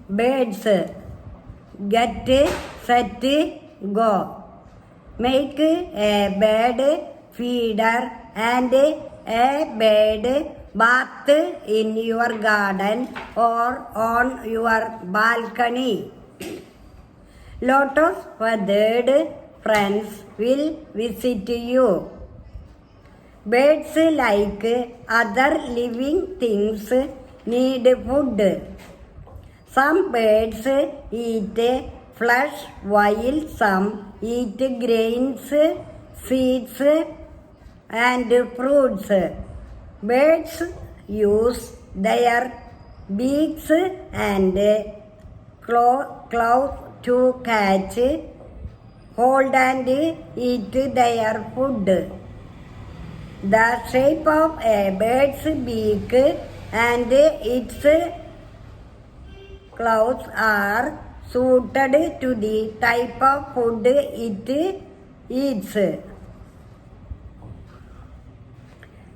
birds. Get, set, go. Make a bird feeder and a bird bath in your garden or on your balcony. Lot of feathered friends will visit you. Birds, like other living things, need food. Some birds eat flesh while some eat grains, seeds, and fruits. Birds use their beaks and claws to catch, hold, and eat their food. The shape of a bird's beak and its claws are suited to the type of food it eats.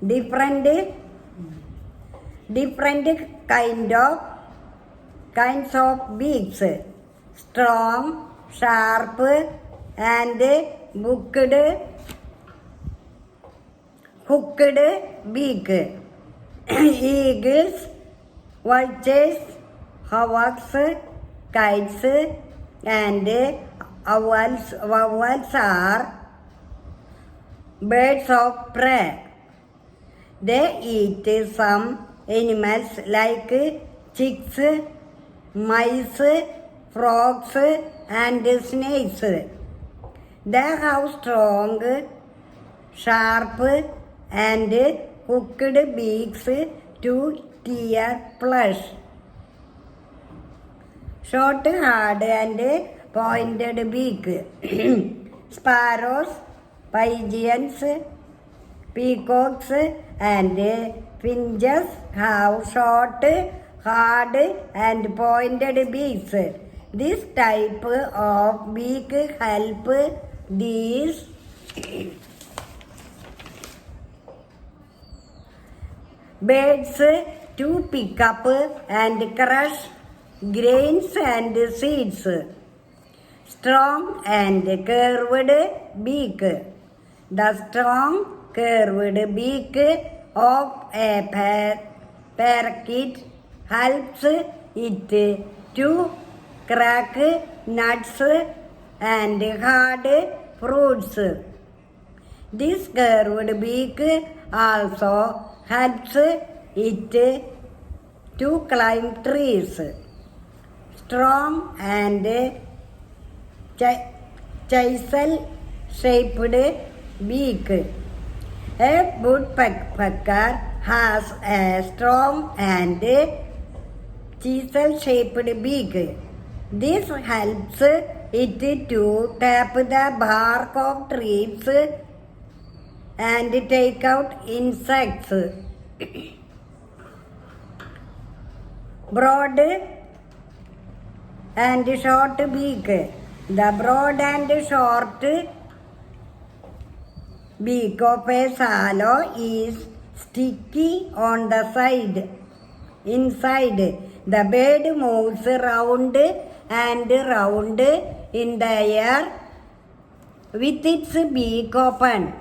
Different kinds of beaks: strong, sharp, and hooked beak. Eagles, vultures, hawks, kites, and owls are birds of prey. They eat some animals like chicks, mice, frogs, and snakes. They have strong, sharp, and hooked beaks to tear flesh. Short, hard, and pointed beak. Sparrows, pigeons, peacocks, and finches have short, hard, and pointed beaks. This type of beak help these birds to pick up and crush grains and seeds. Strong and curved beak. The strong curved beak of a parakeet helps it to crack nuts and hard fruits. This curved beak also helps it to climb trees. Strong and chisel-shaped beak. A woodpecker has a strong and chisel-shaped beak. This helps it to tap the bark of trees and take out insects. Broad and short beak. The broad and short beak of a swallow is sticky on the inside. The bird moves round and round in the air with its beak open.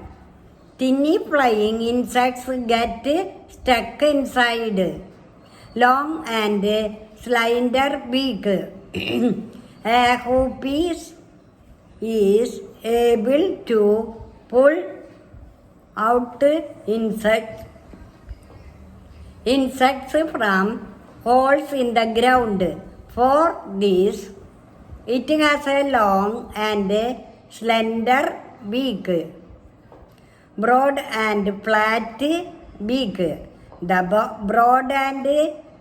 Tiny flying insects get stuck inside. Long and slender beak. A hooppies is able to pull out insects from holes in the ground. For this, it has a long and slender beak. Broad and flat beak. The broad and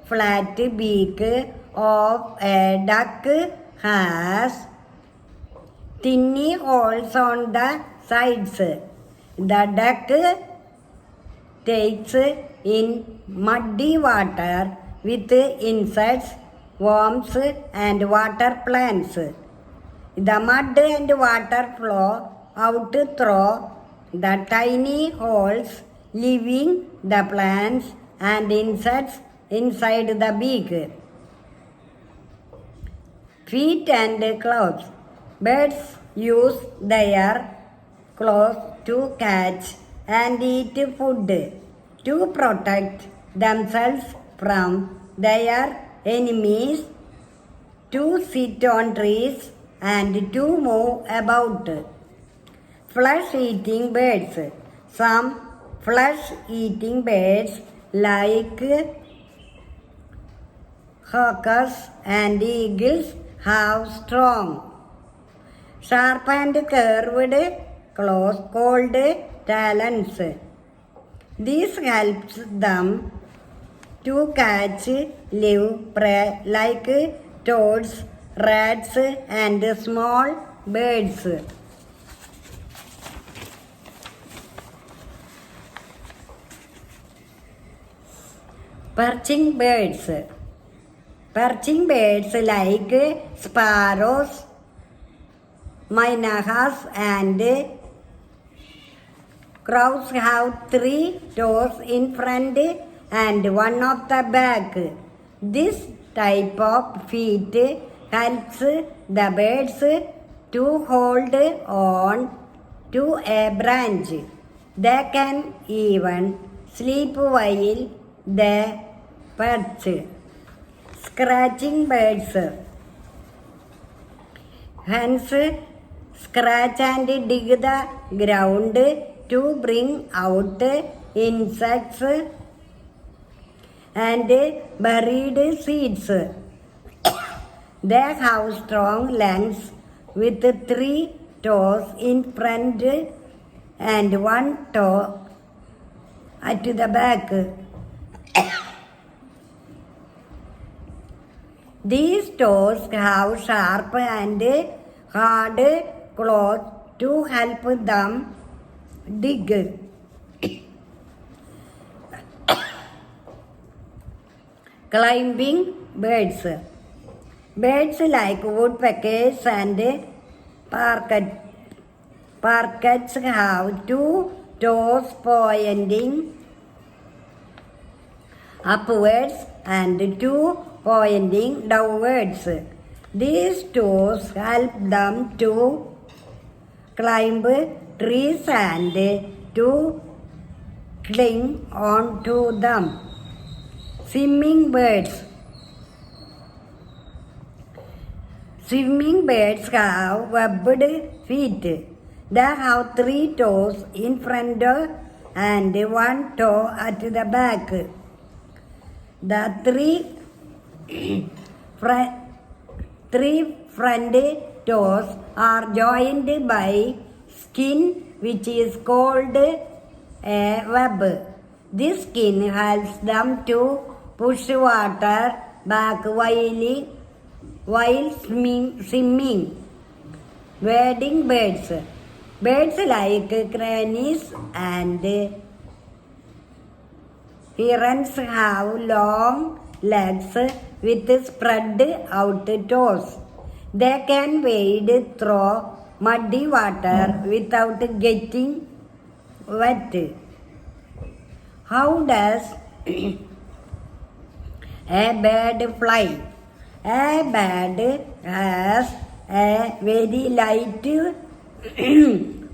flat beak of a duck has tiny holes on the sides. The duck takes in muddy water with insects, worms, and water plants. The mud and water flow out through the tiny holes, leaving the plants and insects inside the beak. Feet and claws. Birds use their claws to catch and eat food, to protect themselves from their enemies, to sit on trees, and to move about. Flesh-eating birds. Some flesh-eating birds like hawks and eagles have strong, sharp and curved claws called talons. This helps them to catch live prey like toads, rats, and small birds. Perching birds. Perching birds like sparrows, mynas, and crows have 3 toes in front and 1 at the back. This type of feet helps the birds to hold on to a branch. They can even sleep while they perch. Scratching birds. Hens scratch and dig the ground to bring out insects and buried seeds. They have strong legs with 3 toes in front and 1 toe at the back. These toes have sharp and hard claws to help them dig. Climbing birds. Birds like woodpeckers and parrots have 2 toes pointing upwards and 2 pointing downwards. These toes help them to climb trees and to cling on to them. Swimming birds. Swimming birds have webbed feet. They have 3 toes in front and 1 toe at the back. The three front toes are joined by skin which is called a web. This skin helps them to push water back while swimming. Wading birds. Birds like cranes and herons have long legs with spread out toes. They can wade through muddy water without getting wet. How does a bird fly? A bird has a very light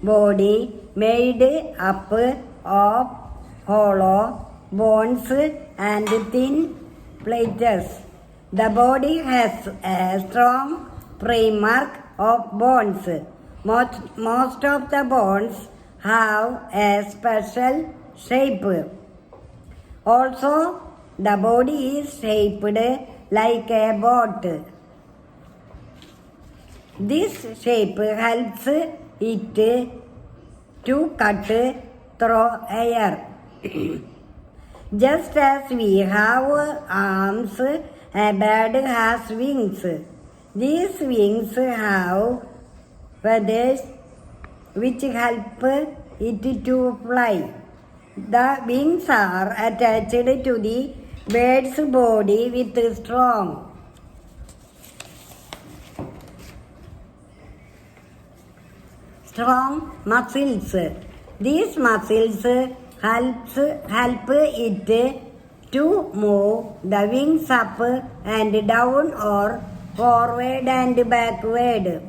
body made up of hollow bones and thin plates. The body has a strong framework of bones. Most of the bones have a special shape. Also, the body is shaped like a boat. This shape helps it to cut through air. Just as we have arms, a bird has wings. These wings have feathers which help it to fly. The wings are attached to the bird's body with strong muscles. These muscles help it to move the wings up and down or forward and backward.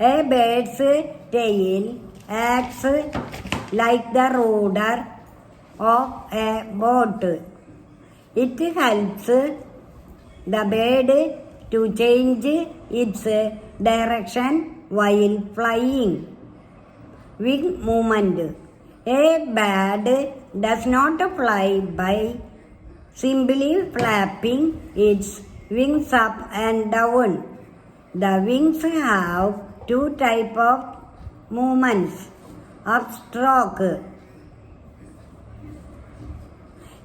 A bird's tail acts like the rudder of a boat. It helps the bird to change its direction while flying. Wing movement. A bird does not fly by simply flapping its wings up and down. The wings have two types of movements. Upstroke.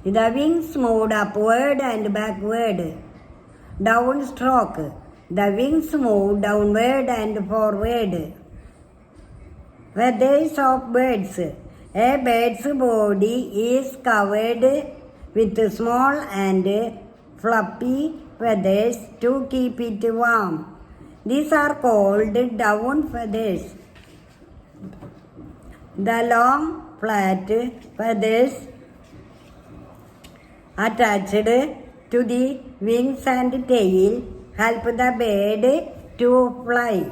The wings move upward and backward. Downstroke. The wings move downward and forward. Feathers of birds. A bird's body is covered with small and fluffy feathers to keep it warm. These are called down feathers. The long, flat feathers attached to the wings and tail help the bird to fly.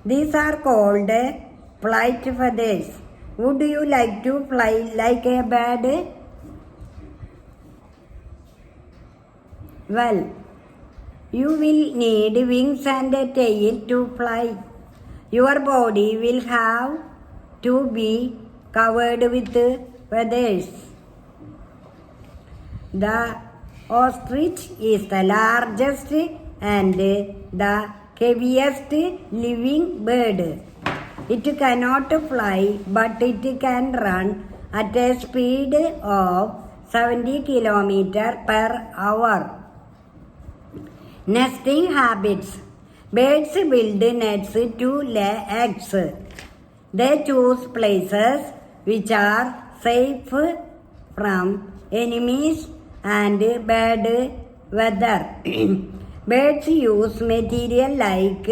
These are called flight feathers. Would you like to fly like a bird? Well, you will need wings and a tail to fly. Your body will have to be covered with feathers. The ostrich is the largest and the heaviest living bird. It cannot fly, but it can run at a speed of 70 km per hour. Nesting habits. Birds build nests to lay eggs. They choose places which are safe from enemies and bad weather. Birds use material like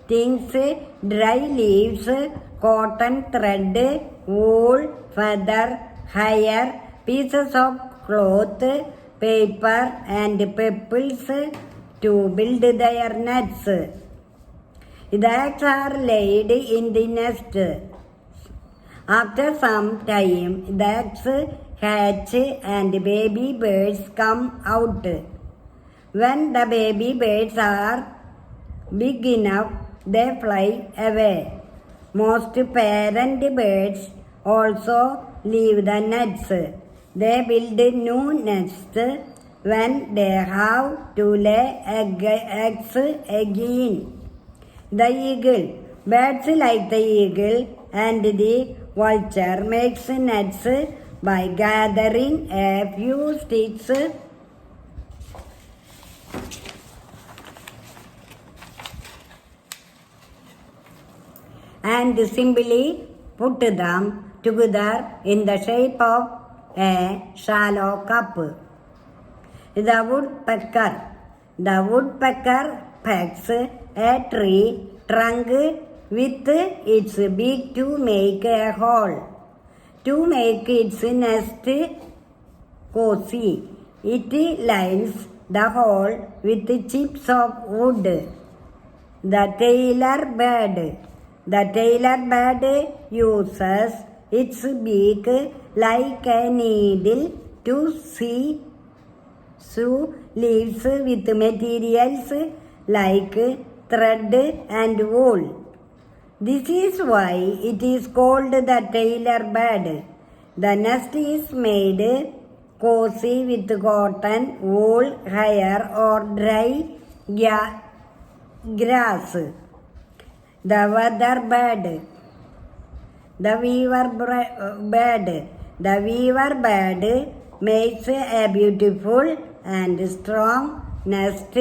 things, dry leaves, cotton thread, wool, feather, hair, pieces of cloth, paper and pebbles to build their nests. The eggs are laid in the nest. After some time, the eggs hatch and baby birds come out. When the baby birds are big enough, they fly away. Most parent birds also leave the nests. They build new nests when they have to lay eggs again. The eagle. Birds like the eagle and the vulture makes nets by gathering a few sticks and simply put them together in the shape of a shallow cup. The woodpecker. The woodpecker pecks a tree trunk with its beak to make a hole. To make its nest cozy, it lines the hole with chips of wood. The tailor bird. The tailor bird uses its beak like a needle to sew leaves with materials like thread and wool. This is why it is called the tailor bird. The nest is made cozy with cotton, wool, hair or dry grass. The weather bird. The weaver bird. The weaver bird makes a beautiful and strong nest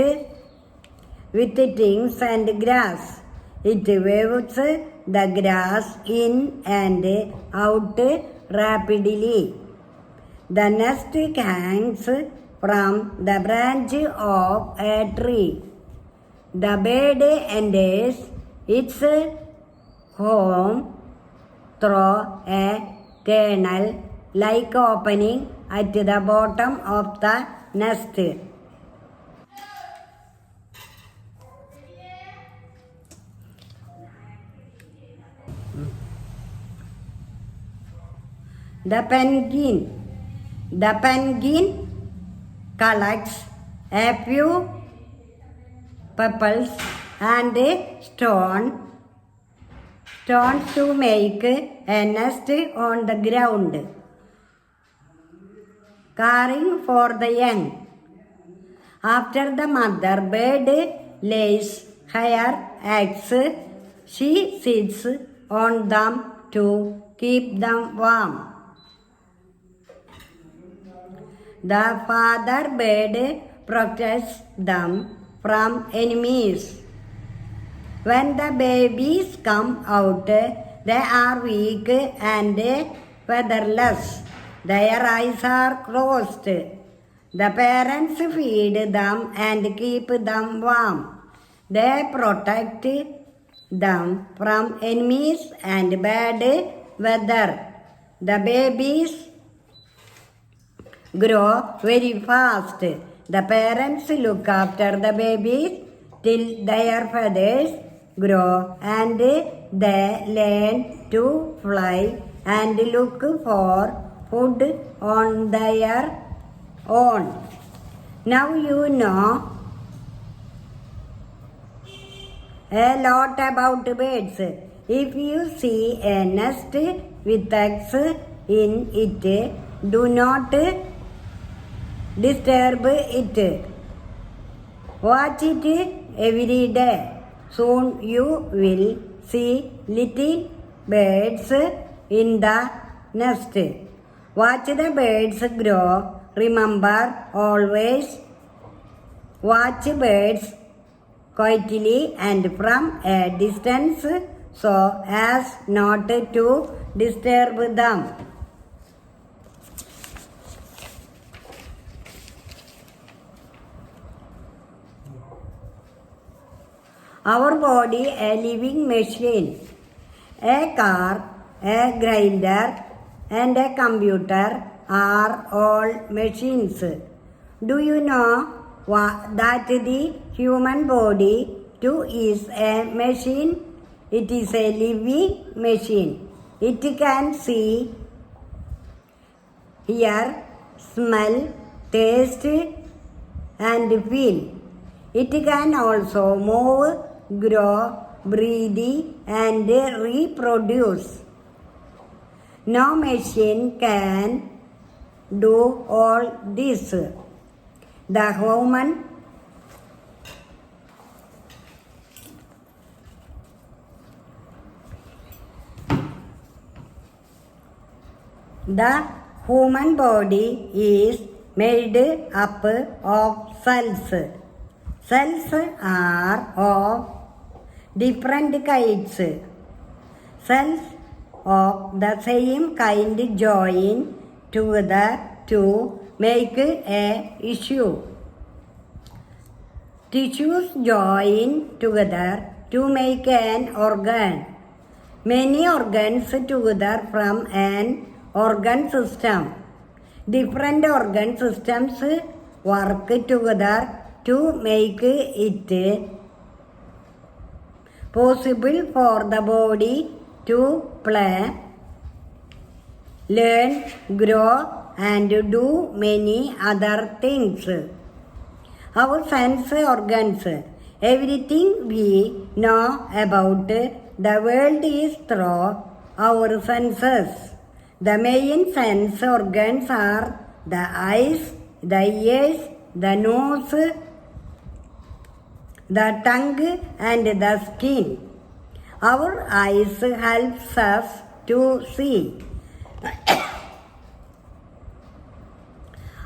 with things and grass. It weaves the grass in and out rapidly. The nest hangs from the branch of a tree. The bird enters its home through a tunnel-like opening at the bottom of the nest. The penguin collects a few pebbles and stones to make a nest on the ground, caring for the young. After the mother bird lays her eggs, she sits on them to keep them warm. The father bird protects them from enemies. When the babies come out, they are weak and featherless. Their eyes are closed. The parents feed them and keep them warm. They protect them from enemies and bad weather. The babies grow very fast. The parents look after the babies till their feathers grow and they learn to fly and look for food on their own. Now you know a lot about birds. If you see a nest with eggs in it, do not disturb it. Watch it every day. Soon you will see little birds in the nest. Watch the birds grow. Remember, always watch birds quietly and from a distance so as not to disturb them. Our body a living machine. A car, a grinder, and a computer are all machines. Do you know that the human body too is a machine? It is a living machine. It can see, hear, smell, taste, and feel. It can also move, grow, breathe, and reproduce. No machine can do all this. The human body is made up of cells. Cells are of different kinds. Cells of the same kind join together to make a tissue. Tissues join together to make an organ. Many organs together from an organ system. Different organ systems work together to make it possible for the body to play, learn, grow, and do many other things. Our sense organs. Everything we know about the world is through our senses. The main sense organs are the eyes, the ears, the nose, the tongue, and the skin. Our eyes helps us to see.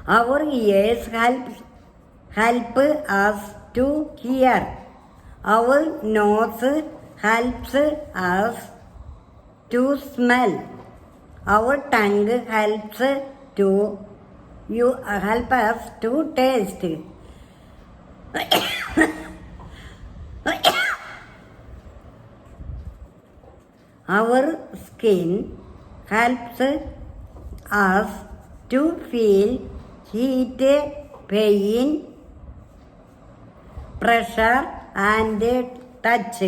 Our ears help us to hear. Our nose helps us to smell. Our tongue help us to taste. Our skin helps us to feel heat, pain, pressure, and touch.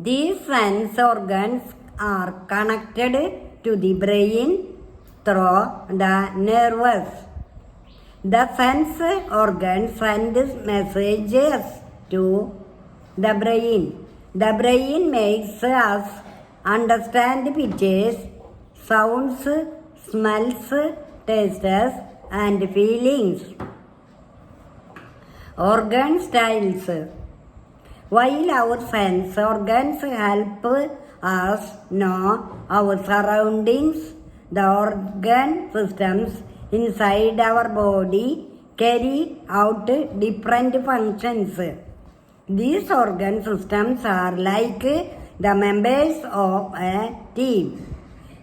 These sense organs are connected to the brain through the nerves. The sense organs send messages to the brain. The brain makes us understand pictures, sounds, smells, tastes, and feelings. Organ styles. While our sense organs help us know our surroundings, the organ systems inside our body carry out different functions. These organ systems are like the members of a team.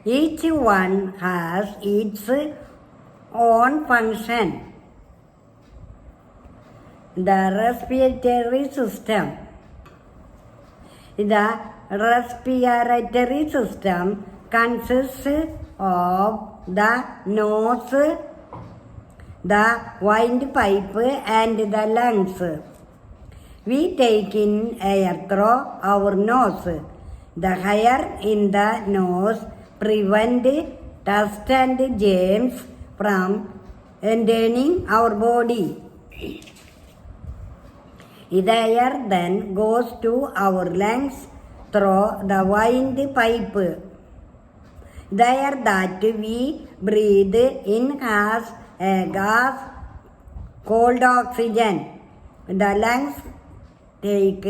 Each one has its own function. The respiratory system. The respiratory system consists of the nose, the windpipe, and the lungs. We take in air through our nose. The air in the nose prevents dust and germs from entering our body. The air then goes to our lungs through the windpipe. The air that we breathe in has a gas called oxygen. The lungs take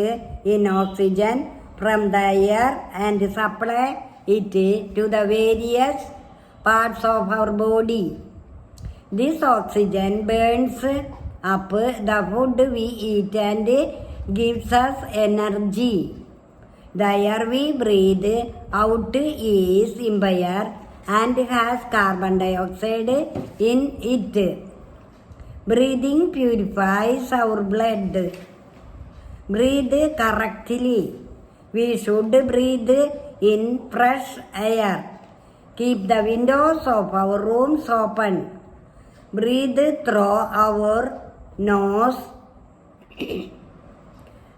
in oxygen from the air and supply it to the various parts of our body. This oxygen burns up the food we eat and gives us energy. The air we breathe out is impure and has carbon dioxide in it. Breathing purifies our blood. Breathe correctly. We should breathe in fresh air. Keep the windows of our rooms open. Breathe through our nose,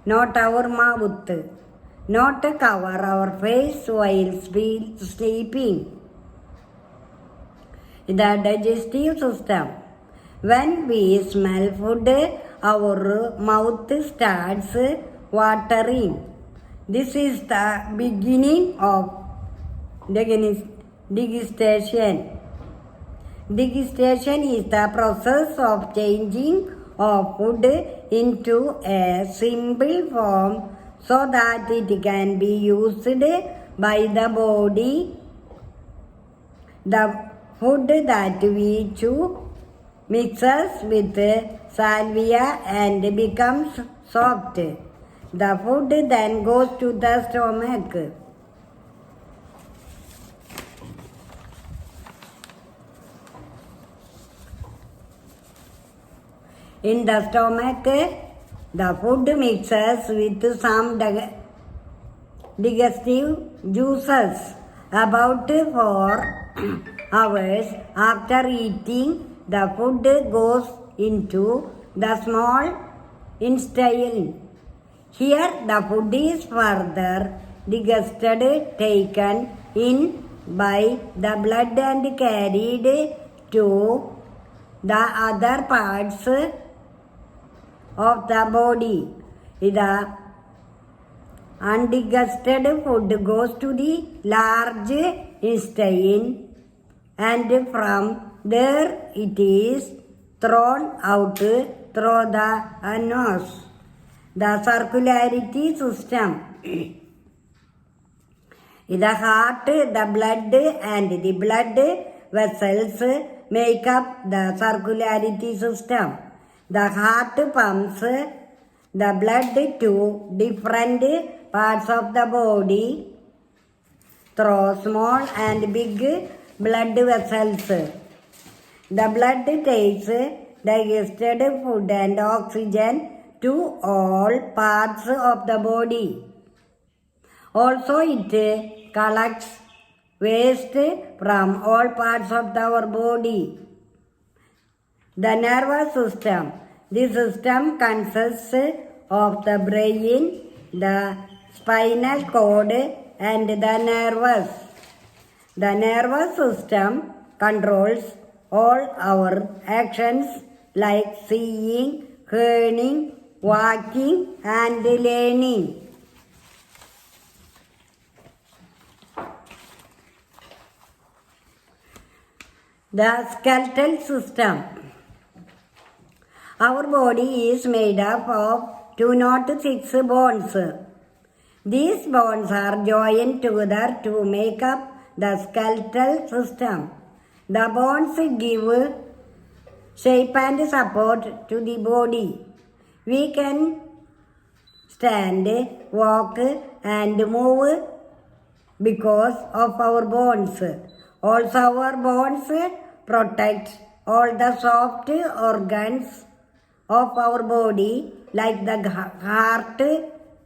not our mouth. Not cover our face while sleeping. The digestive system. When we smell food, our mouth starts watering. This is the beginning of digestion. Digestion is the process of changing of food into a simple form so that it can be used by the body. The food that we chew mixes with salvia and becomes soft. The food then goes to the stomach. In the stomach, the food mixes with some digestive juices. About 4 hours after eating, the food goes into the small intestine. Here, the food is further digested, taken in by the blood and carried to the other parts of the body. The undigested food goes to the large intestine and from there it is thrown out through the nose. The circulatory system. The heart, the blood and the blood vessels make up the circulatory system. The heart pumps the blood to different parts of the body through small and big blood vessels. The blood takes digested food and oxygen to all parts of the body. Also, it collects waste from all parts of our body. The nervous system. This system consists of the brain, the spinal cord, and the nervous. The nervous system controls all our actions like seeing, hearing, walking, and learning. The skeletal system. Our body is made up of 206 bones. These bones are joined together to make up the skeletal system. The bones give shape and support to the body. We can stand, walk, and move because of our bones. Also, our bones protect all the soft organs of our body like the heart,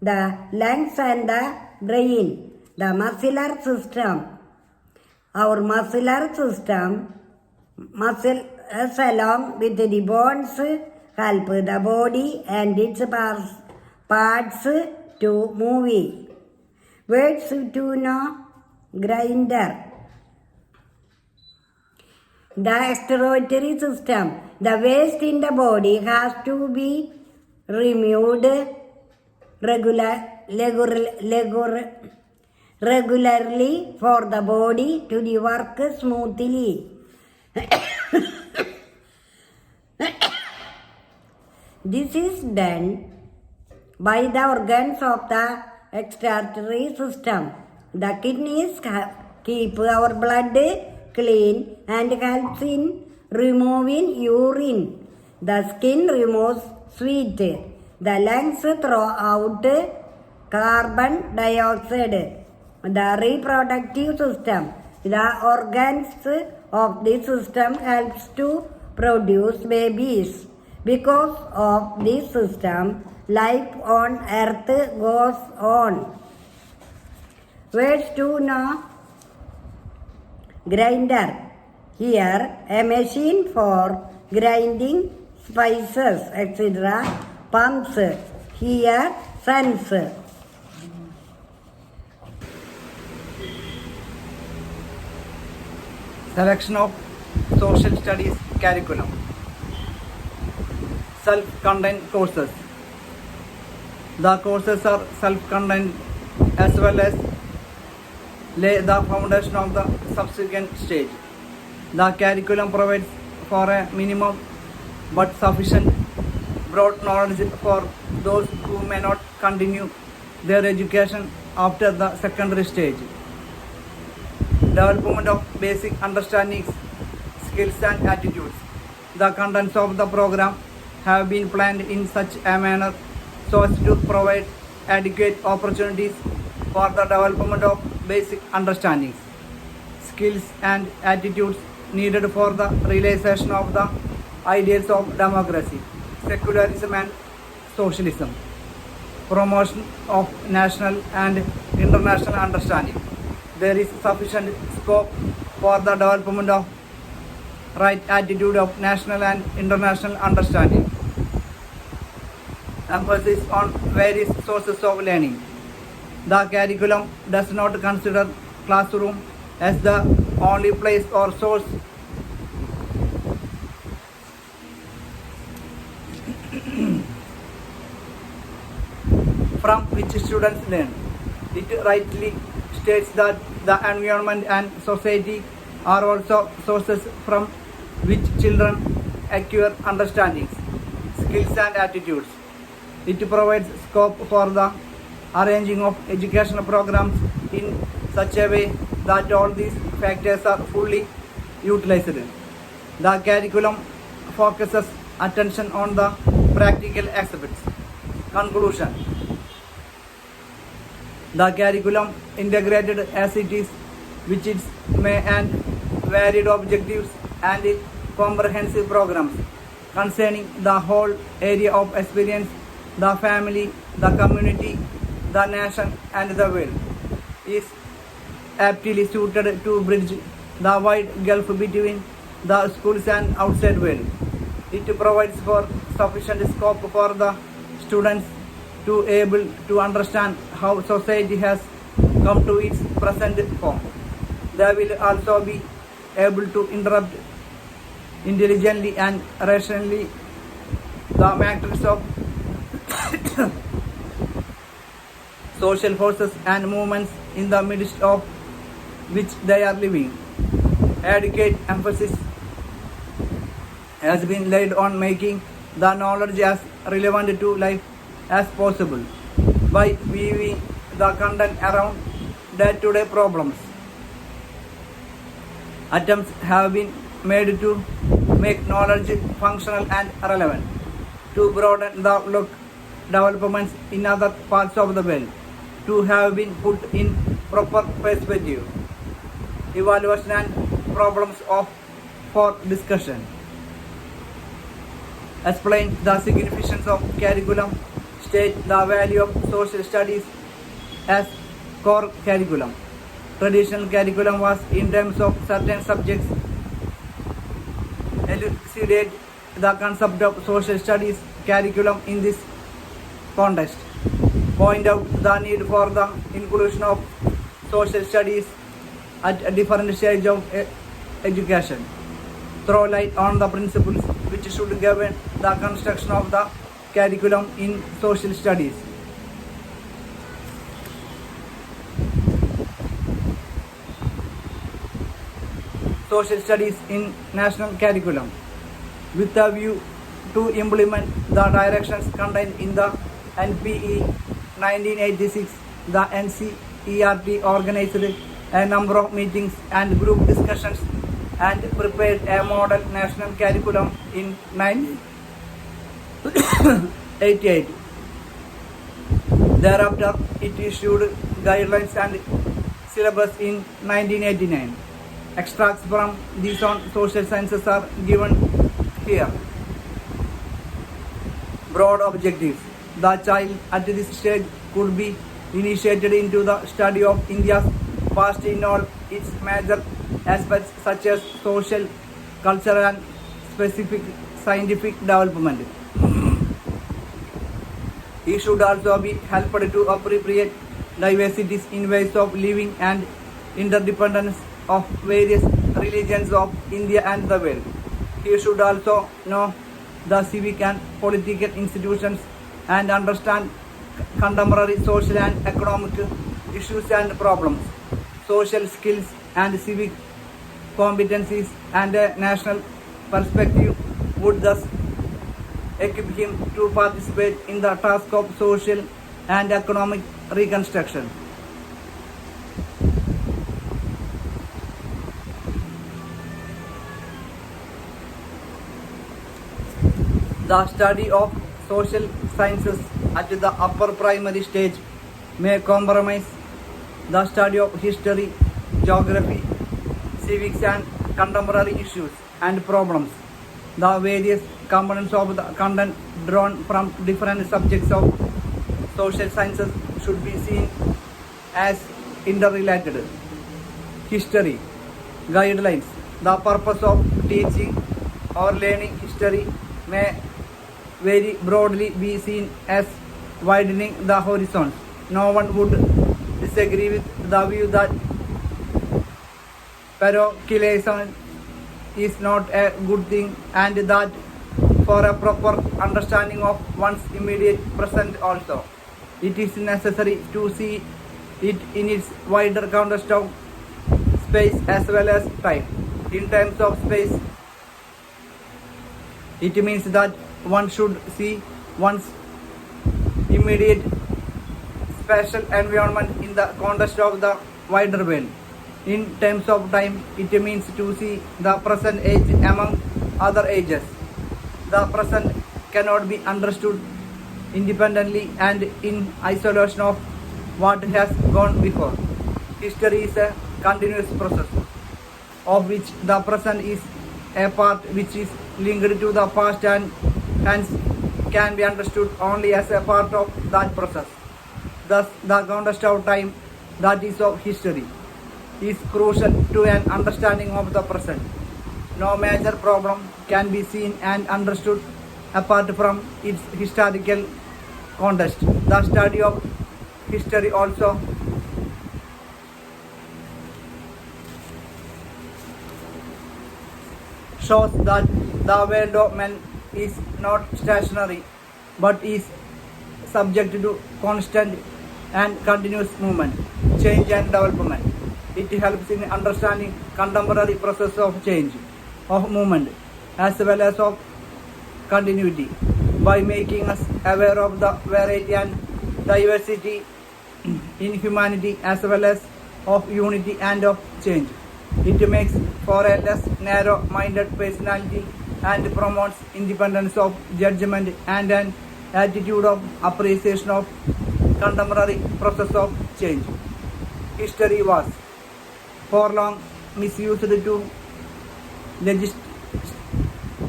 the lungs, and the brain. The muscular system. Our muscular system, muscles along with the bones help the body and its parts to move. Words to know: grinder. The excretory system. The waste in the body has to be removed regularly for the body to work smoothly. This is done by the organs of the excretory system. The kidneys keep our blood clean and helps in removing urine. The skin removes sweat. The lungs throw out carbon dioxide. The reproductive system. The organs of this system helps to produce babies. Because of this system, life on earth goes on. Words to know: grinder. Here, a machine for grinding spices, etc. Pumps. Here, sense. Selection of social studies curriculum. Self-contained courses. The courses are self-contained as well as lay the foundation of the subsequent stage. The curriculum provides for a minimum but sufficient broad knowledge for those who may not continue their education after the secondary stage. Development of basic understandings, skills and attitudes. The contents of the program have been planned in such a manner so as to provide adequate opportunities for the development of basic understandings, skills and attitudes needed for the realization of the ideals of democracy, secularism and socialism, promotion of national and international understanding. There is sufficient scope for the development of right attitude of national and international understanding. Emphasis on various sources of learning. The curriculum does not consider classroom as the only place or source from which students learn. It rightly states that the environment and society are also sources from which children acquire understandings, skills and attitudes. It provides scope for the arranging of educational programs in such a way that all these factors are fully utilized. The curriculum focuses attention on the practical aspects. Conclusion. The curriculum integrated as it is, which is may and varied objectives and comprehensive programs concerning the whole area of experience, the family, the community, the nation and the world, is aptly suited to bridge the wide gulf between the schools and outside world. It provides for sufficient scope for the students to able to understand how society has come to its present form. They will also be able to interrupt intelligently and rationally the matrix of social forces and movements in the midst of which they are living. Adequate emphasis has been laid on making the knowledge as relevant to life as possible by weaving the content around day-to-day problems. Attempts have been made to make knowledge functional and relevant, to broaden the look developments in other parts of the world, to have been put in proper perspective, evaluation and problems for discussion. Explain the significance of curriculum, state the value of social studies as core curriculum. Traditional curriculum was in terms of certain subjects, elucidate the concept of social studies curriculum in this context. Point out the need for the inclusion of social studies at a different stage of education. Throw light on the principles which should govern the construction of the curriculum in social studies. Social studies in national curriculum with a view to implement the directions contained in the NPE 1986. The NCERT organized a number of meetings and group discussions and prepared a model national curriculum in 1988. Thereafter, it issued guidelines and syllabus in 1989. Extracts from these on social sciences are given here. Broad objectives. The child at this stage could be initiated into the study of India's past in all its major aspects such as social, cultural and specific scientific development. He should also be helped to appreciate diversities in ways of living and interdependence of various religions of India and the world. He should also know the civic and political institutions and understand contemporary social and economic issues and problems. Social skills and civic competencies and a national perspective would thus equip him to participate in the task of social and economic reconstruction. The study of social sciences at the upper primary stage may compromise the study of history, geography, civics and contemporary issues and problems. The various components of the content drawn from different subjects of social sciences should be seen as interrelated. History, guidelines. The purpose of teaching or learning history may very broadly be seen as widening the horizons. No one would disagree with the view that parochialism is not a good thing and that for a proper understanding of one's immediate present also, it is necessary to see it in its wider context of space as well as time. In terms of space, it means that one should see one's immediate spatial environment in the context of the wider world. In terms of time, it means to see the present age among other ages. The present cannot be understood independently and in isolation of what has gone before. History is a continuous process of which the present is a part which is linked to the past and hence can be understood only as a part of that process. Thus, the context of time, that is of history, is crucial to an understanding of the present. No major problem can be seen and understood apart from its historical context. The study of history also shows that the world of men is not stationary but is subject to constant and continuous movement, change and development. It helps in understanding contemporary process of change, of movement, as well as of continuity by making us aware of the variety and diversity in humanity as well as of unity and of change. It makes for a less narrow-minded personality and promotes independence of judgment and an attitude of appreciation of contemporary process of change. History was for long misused to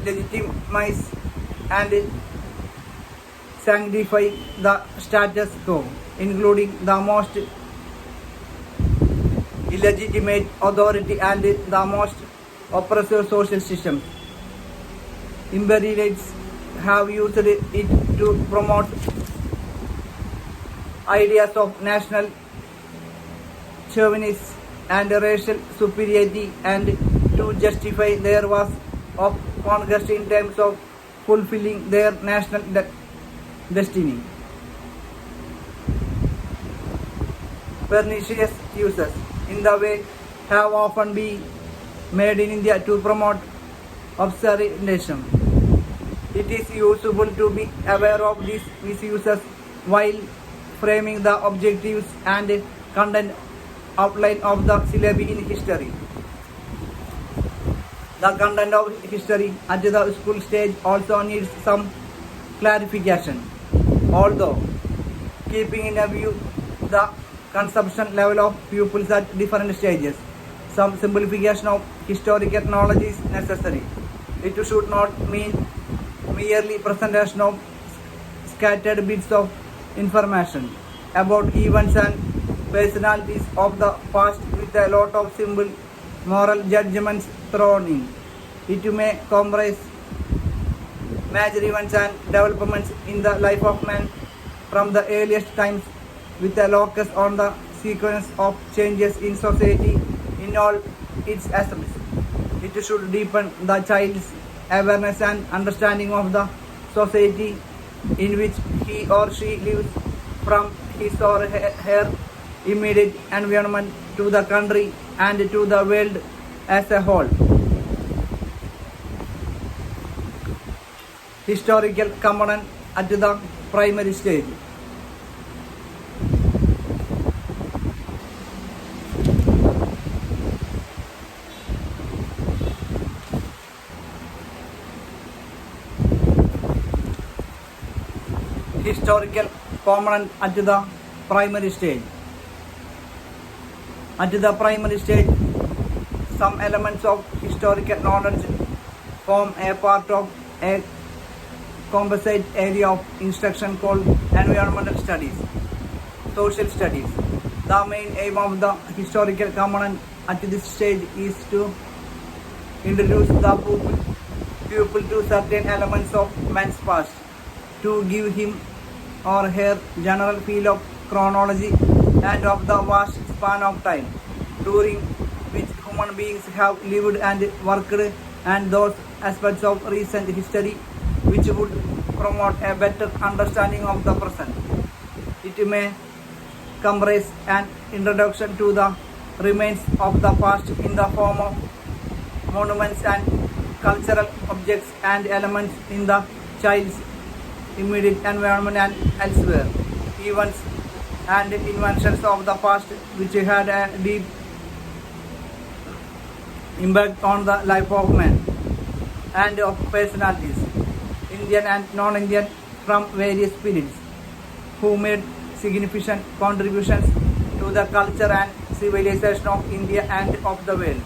legitimize and sanctify the status quo, including the most illegitimate authority and the most oppressive social systems. Imperialists have used it to promote ideas of national chauvinism and racial superiority and to justify their was of conquest in terms of fulfilling their national destiny. Pernicious uses in the way have often been made in India to promote obscurantism. It is useful to be aware of these misuses while framing the objectives and content outline of the syllabi in history. The content of history at the school stage also needs some clarification, although keeping in view the consumption level of pupils at different stages. Some simplification of historical knowledge is necessary. It should not mean merely presentation of scattered bits of information about events and personalities of the past with a lot of simple moral judgments thrown in. It may comprise major events and developments in the life of man from the earliest times with a locus on the sequence of changes in society in all its aspects. It should deepen the child's awareness and understanding of the society in which he or she lives, from his or her immediate environment to the country and to the world as a whole. Historical component at the primary stage. Historical component at the primary stage. At the primary stage, some elements of historical knowledge form a part of a composite area of instruction called environmental studies, social studies. The main aim of the historical component at this stage is to introduce the pupil to certain elements of man's past, to give him or her general feel of chronology and of the vast span of time during which human beings have lived and worked, and those aspects of recent history which would promote a better understanding of the present. It may comprise an introduction to the remains of the past in the form of monuments and cultural objects and elements in the child's immediate environment and elsewhere. Events and inventions of the past which had a deep impact on the life of man and of personalities, Indian and non-Indian, from various periods, who made significant contributions to the culture and civilization of India and of the world.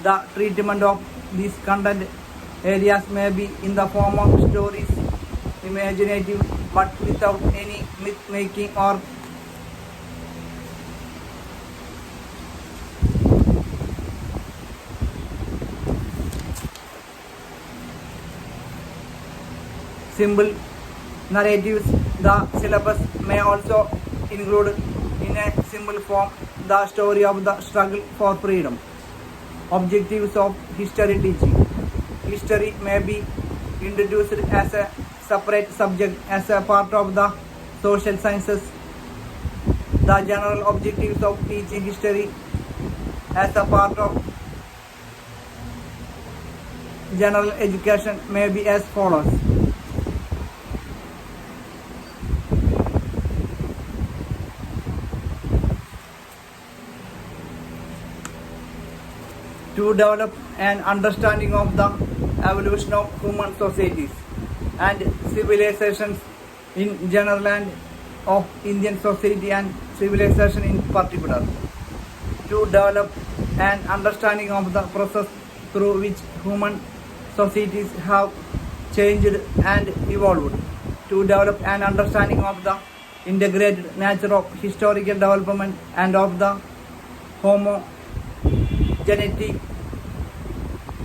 The treatment of these content areas may be in the form of stories, imaginative but without any myth-making or symbol narratives. The syllabus may also include in a simple form the story of the struggle for freedom. Objectives of history teaching. History may be introduced as a separate subject as a part of the social sciences. The general objectives of teaching history as a part of general education may be as follows. To develop an understanding of the evolution of human societies and civilizations in general and of Indian society and civilization in particular. To develop an understanding of the process through which human societies have changed and evolved. To develop an understanding of the integrated nature of historical development and of the homogeneity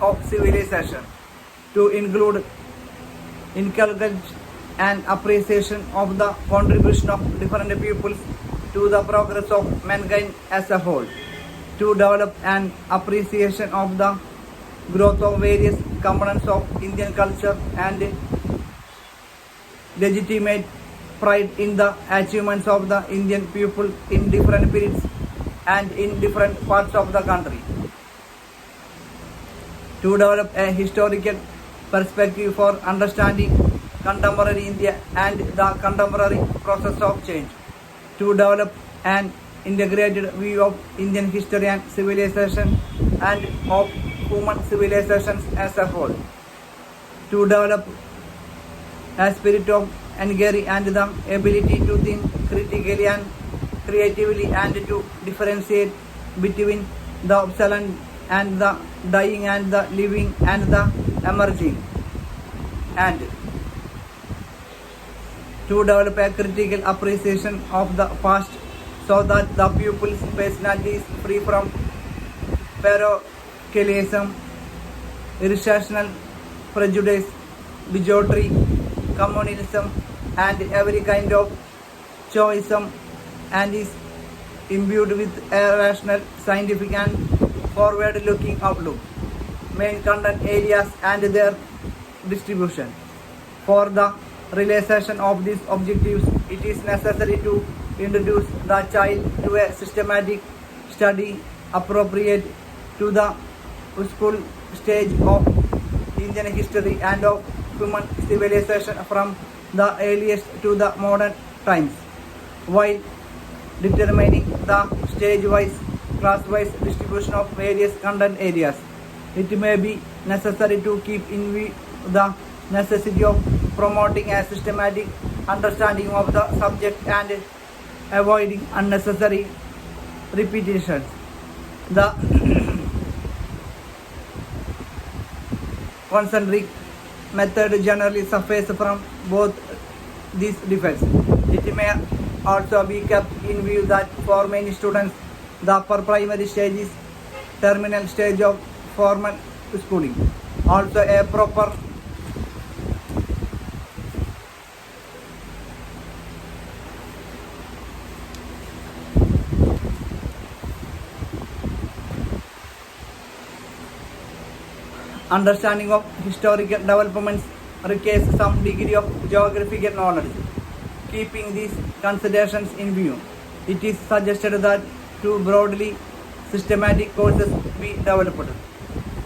of civilization. To include inculcate an appreciation of the contribution of different peoples to the progress of mankind as a whole. To develop an appreciation of the growth of various components of Indian culture and legitimate pride in the achievements of the Indian people in different periods and in different parts of the country. To develop a historical perspective for understanding contemporary India and the contemporary process of change. To develop an integrated view of Indian history and civilization and of human civilizations as a whole. To develop a spirit of inquiry and the ability to think critically and creatively and to differentiate between the obsolete and the dying and the living and the emerging, and to develop a critical appreciation of the past so that the pupil's personality is free from parochialism, irrational prejudice, bigotry, communalism, and every kind of choiceism, and is imbued with a rational, scientific, and forward-looking outlook. Main content areas and their distribution. For the realization of these objectives, it is necessary to introduce the child to a systematic study appropriate to the school stage of Indian history and of human civilization from the earliest to the modern times, while determining the stage-wise, class-wise distribution of various content areas. It may be necessary to keep in view the necessity of promoting a systematic understanding of the subject and avoiding unnecessary repetitions. The concentric method generally suffers from both these defects. It may also be kept in view that for many students, the upper primary stage is terminal stage of formal schooling. Also, a proper understanding of historical developments requires some degree of geographical knowledge. Keeping these considerations in view, it is suggested that two broadly systematic courses be developed.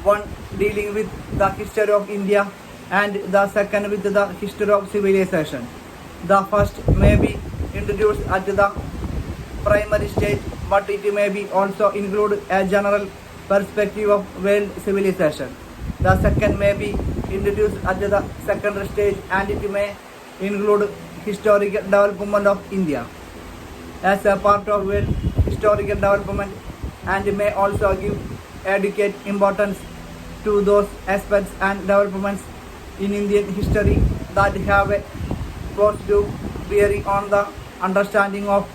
One dealing with the history of India and the second with the history of civilization. The first may be introduced at the primary stage, but it may be also include a general perspective of world civilization. The second may be introduced at the secondary stage and it may include historical development of India as a part of world historical development and may also give adequate importance to those aspects and developments in Indian history that have a positive bearing on the understanding of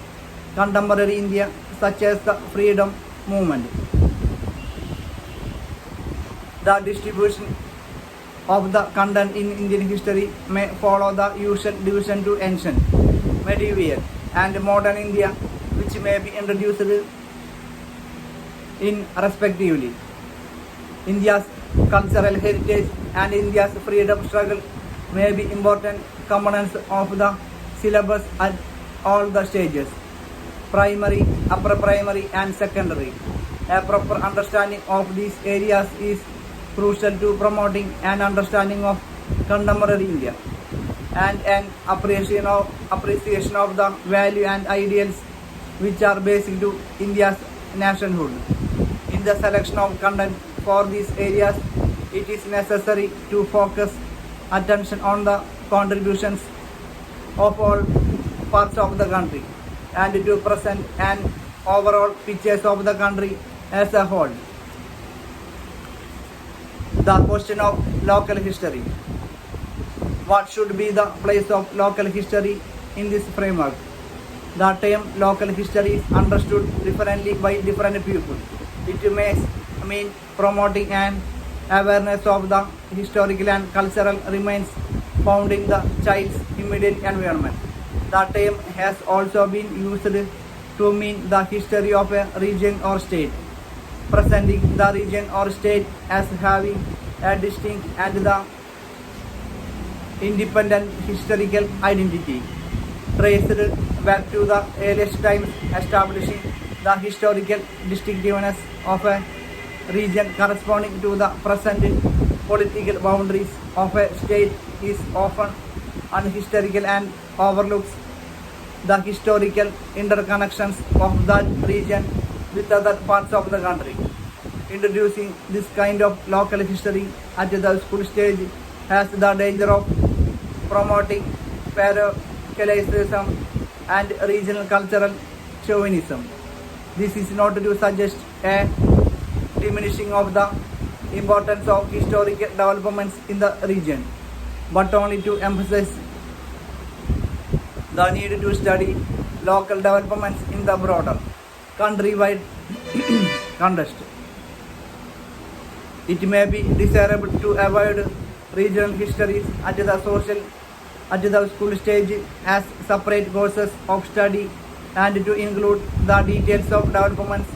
contemporary India, such as the freedom movement. The distribution of the content in Indian history may follow the usual division to ancient, medieval, and modern India, which may be introduced in respectively. India's cultural heritage and India's freedom struggle may be important components of the syllabus at all the stages, primary, upper primary, and secondary. A proper understanding of these areas is crucial to promoting an understanding of contemporary India and an appreciation of the value and ideals which are basic to India's nationhood. In the selection of content for these areas, it is necessary to focus attention on the contributions of all parts of the country and to present an overall picture of the country as a whole. The question of local history. What should be the place of local history in this framework? The term local history is understood differently by different people. It may mean promoting an awareness of the historical and cultural remains found in the child's immediate environment. The term has also been used to mean the history of a region or state, presenting the region or state as having a distinct and the independent historical identity, traced back to the earliest times, establishing the historical distinctiveness of a region corresponding to the present political boundaries of a state is often unhistorical and overlooks the historical interconnections of that region with other parts of the country. Introducing this kind of local history at the school stage has the danger of promoting parochialism and regional cultural chauvinism. This is not to suggest a diminishing of the importance of historical developments in the region, but only to emphasize the need to study local developments in the broader countrywide context. It may be desirable to avoid regional histories at the school stage as separate courses of study and to include the details of developments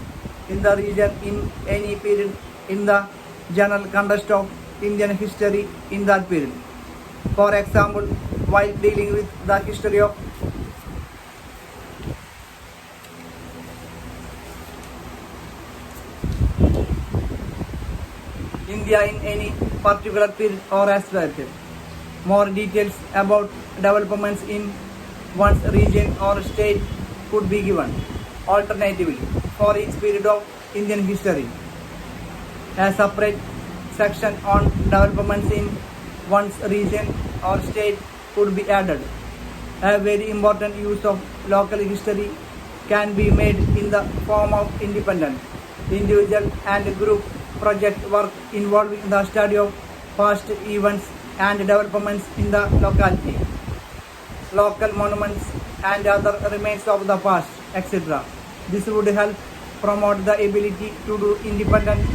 in the region in any period in the general context of Indian history in that period. For example, while dealing with the history of India in any particular period or aspect, more details about developments in one's region or state could be given. Alternatively, for each period of Indian history, a separate section on developments in one's region or state could be added. A very important use of local history can be made in the form of independent, individual and group project work involving the study of past events and developments in the locality, local monuments and other remains of the past, etc. This would help promote the ability to do independent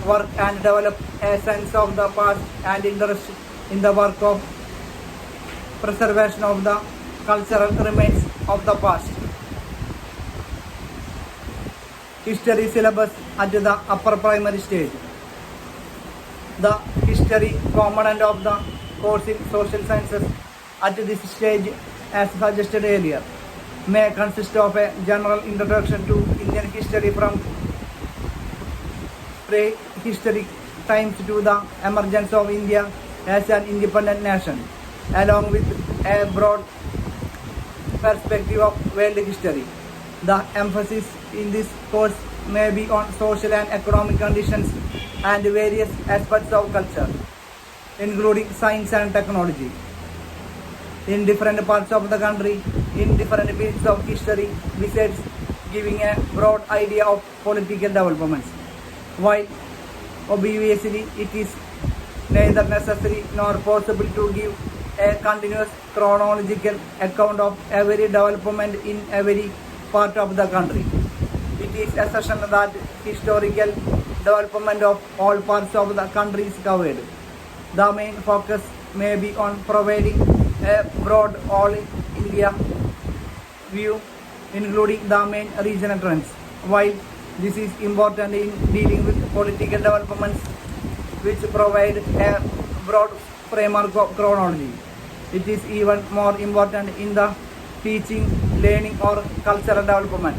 work and develop a sense of the past and interest in the work of preservation of the cultural remains of the past. History syllabus at the upper primary stage. The history component of the course in social sciences at this stage, as suggested earlier, may consist of a general introduction to Indian history from prehistoric times to the emergence of India as an independent nation, along with a broad perspective of world history. The emphasis in this course may be on social and economic conditions and various aspects of culture, including science and technology, in different parts of the country, in different periods of history, besides giving a broad idea of political developments. While obviously it is neither necessary nor possible to give a continuous chronological account of every development in every part of the country, it is essential that historical development of all parts of the country is covered. The main focus may be on providing a broad all-India view, including the main regional trends. While this is important in dealing with political developments which provide a broad framework of chronology, it is even more important in the teaching, learning or cultural development.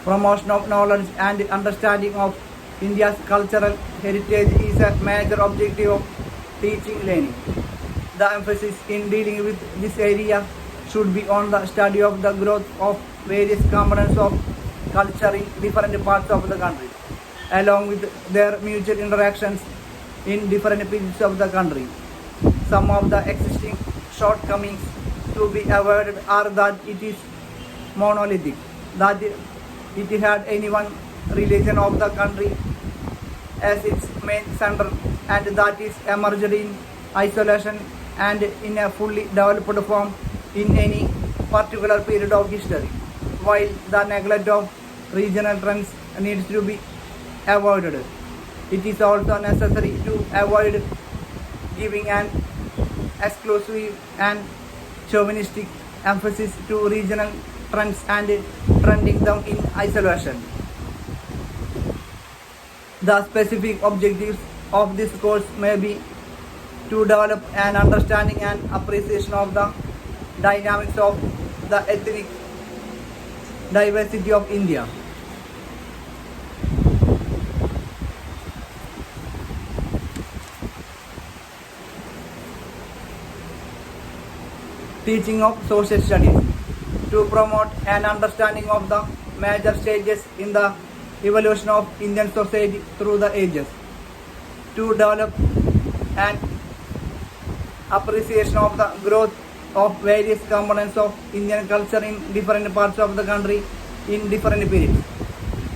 Promotion of knowledge and understanding of India's cultural heritage is a major objective of teaching learning. The emphasis in dealing with this area should be on the study of the growth of various components of culture in different parts of the country, along with their mutual interactions in different periods of the country. Some of the existing shortcomings to be avoided are that it is monolithic, that it had any one religion of the country as its main center, and that is emerged in isolation and in a fully developed form in any particular period of history, while the neglect of regional trends needs to be avoided. It is also necessary to avoid giving an exclusive and chauvinistic emphasis to regional trends and trending them in isolation. The specific objectives of this course may be to develop an understanding and appreciation of the dynamics of the ethnic diversity of India. Teaching of social studies to promote an understanding of the major stages in the evolution of Indian society through the ages, to develop an appreciation of the growth of various components of Indian culture in different parts of the country in different periods,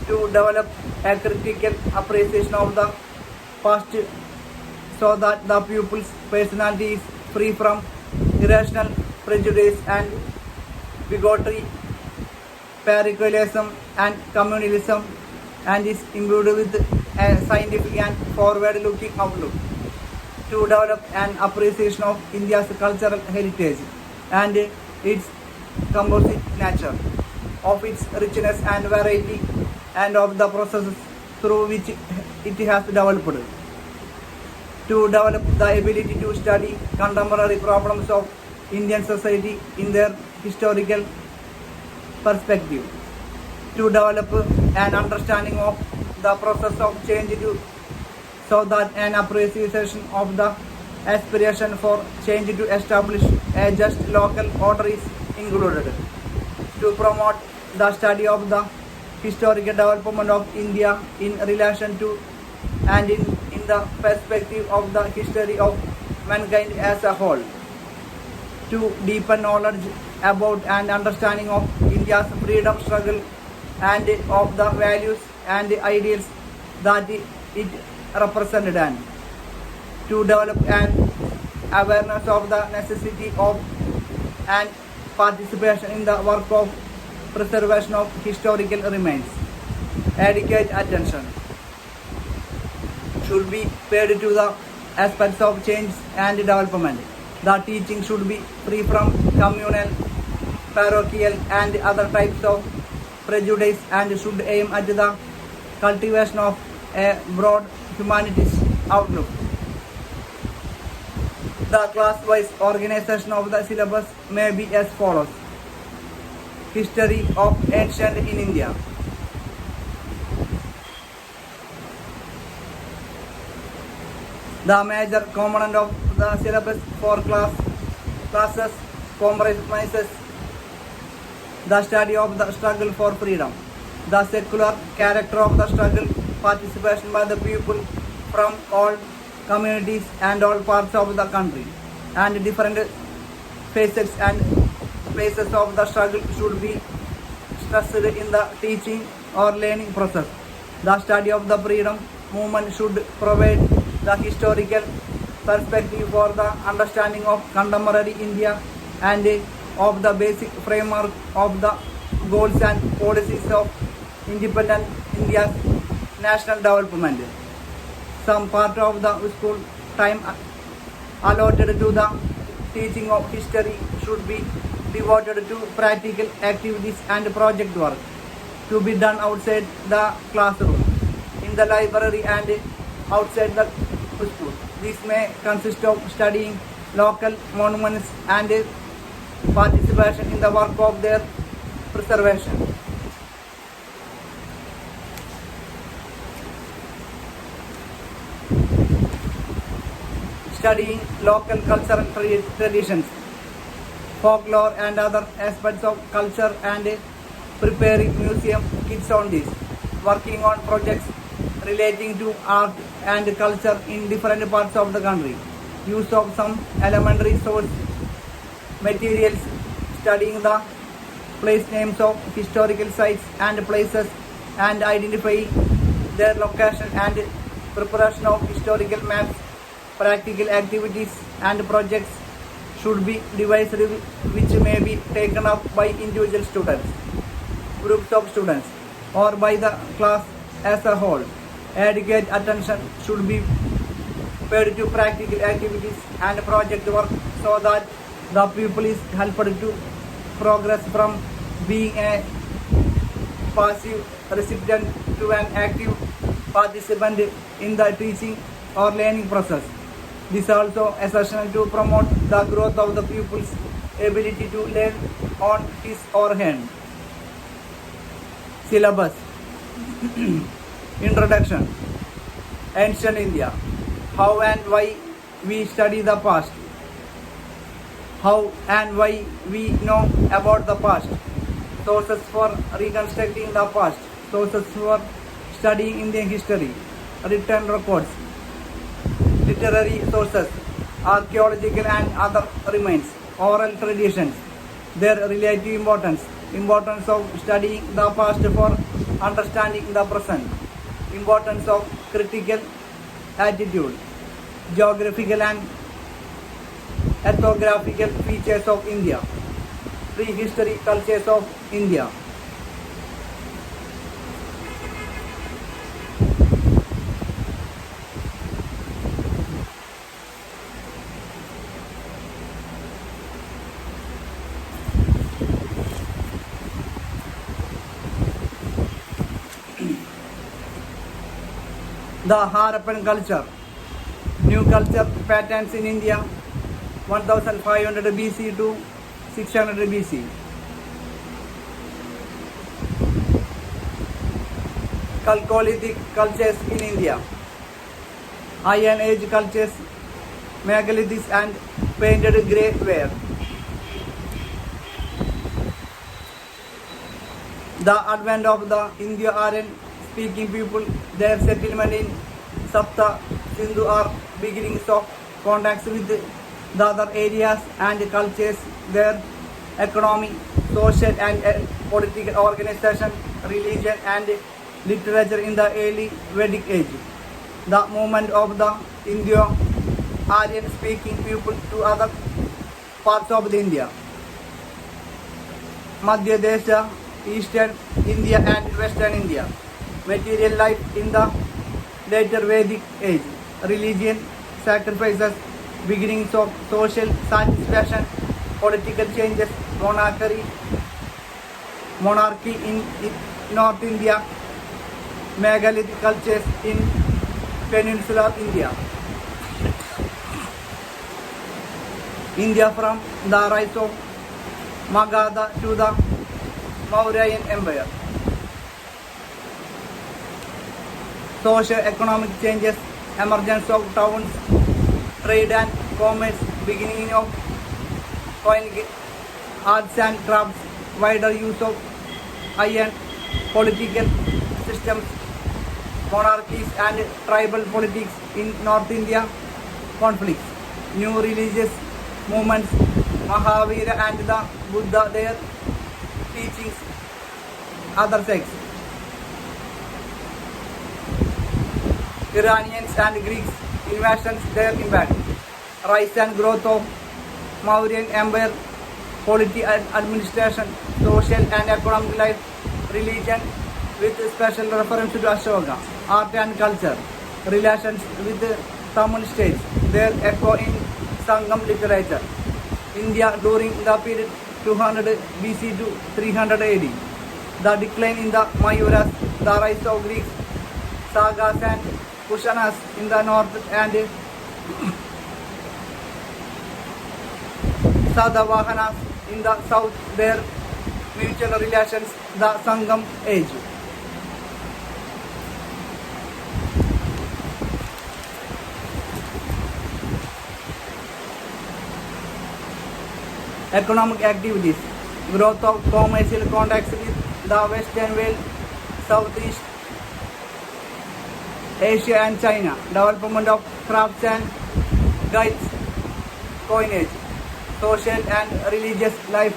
to develop a critical appreciation of the past so that the pupil's personality is free from irrational prejudice and bigotry, parochialism and communalism, and is imbued with a scientific and forward-looking outlook, to develop an appreciation of India's cultural heritage and its composite nature, of its richness and variety, and of the processes through which it has developed, to develop the ability to study contemporary problems of Indian society in their historical perspective, to develop an understanding of the process of change so that an appreciation of the aspiration for change to establish a just local order is included, to promote the study of the historical development of India in relation to and in the perspective of the history of mankind as a whole, to deepen knowledge about and understanding of India's freedom struggle and of the values and ideals that it represented, and to develop an awareness of the necessity of and participation in the work of preservation of historical remains. Adequate attention should be paid to the aspects of change and development. The teaching should be free from communal, parochial and other types of prejudice and should aim at the cultivation of a broad humanities outlook. The class-wise organization of the syllabus may be as follows. History of ancient in India. The major component of the syllabus for classes comprises the study of the struggle for freedom, the secular character of the struggle, participation by the people from all communities and all parts of the country, and different phases and phases of the struggle should be stressed in the teaching or learning process. The study of the freedom movement should provide the historical perspective for the understanding of contemporary India and of the basic framework of the goals and policies of independent India's national development. some part of the school time allotted to the teaching of history should be devoted to practical activities and project work to be done outside the classroom, in the library and outside the school. This may consist of studying local monuments and participation in the work of their preservation. Studying local cultural traditions, folklore and other aspects of culture and preparing museum kits on this, working on projects relating to art and culture in different parts of the country, use of some elementary source materials, studying the place names of historical sites and places and identifying their location and preparation of historical maps. Practical activities and projects should be devised which may be taken up by individual students, groups of students, or by the class as a whole. Adequate attention should be paid to practical activities and project work so that the pupil is helped to progress from being a passive recipient to an active participant in the teaching or learning process. This also essential to promote the growth of the pupil's ability to learn on his or her own. Syllabus. Introduction. Ancient India. How and why we study the past. How and why we know about the past. Sources for reconstructing the past. Sources for studying Indian history. Written records. Literary sources, archaeological and other remains, oral traditions, their relative importance, importance of studying the past for understanding the present, importance of critical attitude, geographical and ethnographical features of India, prehistory cultures of India. The Harappan culture, new culture patterns in India, 1500 BC to 600 BC. Chalcolithic cultures in India, Iron Age cultures, megalithics and painted grey ware. The advent of the Indo-Aryan speaking people, their settlement in Sapta Sindhu are beginnings of contacts with the other areas and cultures, their economy, social and political organization, religion and literature in the early Vedic age. The movement of the Indo-Aryan speaking people to other parts of the India, Madhya Desha, Eastern India and Western India. Material life in the later Vedic age, religion, sacrifices, beginnings of social satisfaction, political changes, monarchy in North India, megalithic cultures in peninsular India. India from the rise of Magadha to the Mauryan Empire. Socio-economic changes, emergence of towns, trade and commerce, beginning of coinage, arts and crafts, wider use of iron, political systems, monarchies and tribal politics in North India, conflicts, new religious movements, Mahavira and the Buddha, their teachings, other sects. Iranians and Greeks invasions, their impact, rise and growth of Mauryan Empire, polity and administration, social and economic life, religion with special reference to Ashoka, art and culture, relations with the Tamil states, their echo in Sangam literature. India during the period 200 BC to 300 AD. The decline in the Mayuras, the rise of Greeks, Sagas and Kushanas in the north and Sadavahanas in the south, their mutual relations, the Sangam age. Economic activities, growth of commercial contacts with the Western world, Southeast Asia and China, development of crafts and guides, coinage, social and religious life,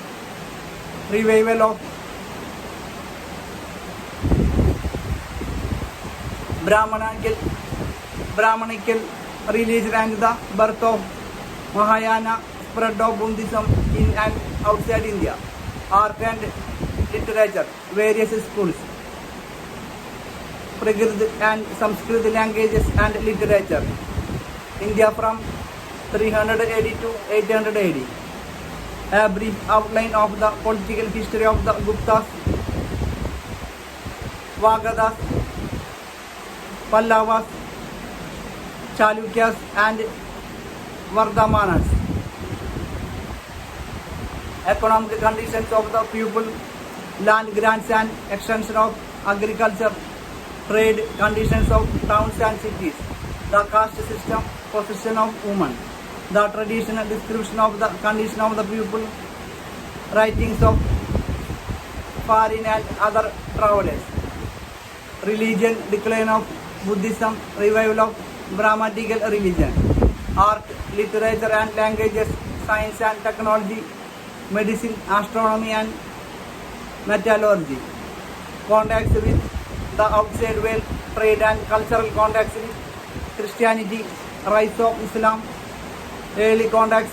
revival of Brahmanical religion and the birth of Mahayana, spread of Buddhism in and outside India, art and literature, various schools, Prakrit and Sanskrit languages and literature, India from 300 AD to 800 AD. A brief outline of the political history of the Guptas, Vagadas, Pallavas, Chalukyas and Vardhamanas. Economic conditions of the people, land grants and extension of agriculture, trade conditions of towns and cities, the caste system, position of women, the traditional description of the condition of the people, writings of foreign and other travelers, religion, decline of Buddhism, revival of Brahmanical religion, art, literature and languages, science and technology, medicine, astronomy and metallurgy, contacts with the outside world, trade and cultural contacts with Christianity, rise of Islam, early contacts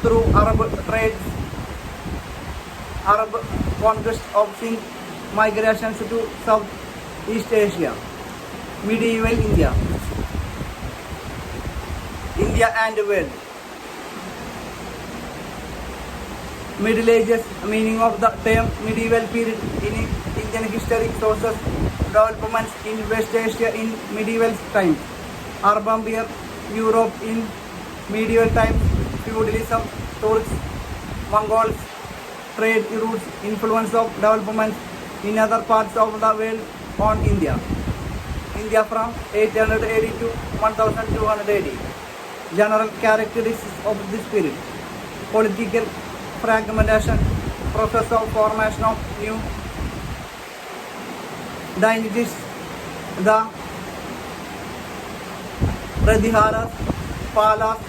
through Arab trades, Arab conquest of Sindh, migrations to Southeast Asia, medieval India, India and world. Middle Ages, meaning of the term medieval period in Indian history sources, developments in West Asia in medieval times, urban Europe in medieval times, feudalism, Turks, Mongols, trade routes, influence of developments in other parts of the world on India. India from 800 AD to 1200 AD. General characteristics of this period: political fragmentation, process of formation of new dynasties, the Pradhiharas, Palas,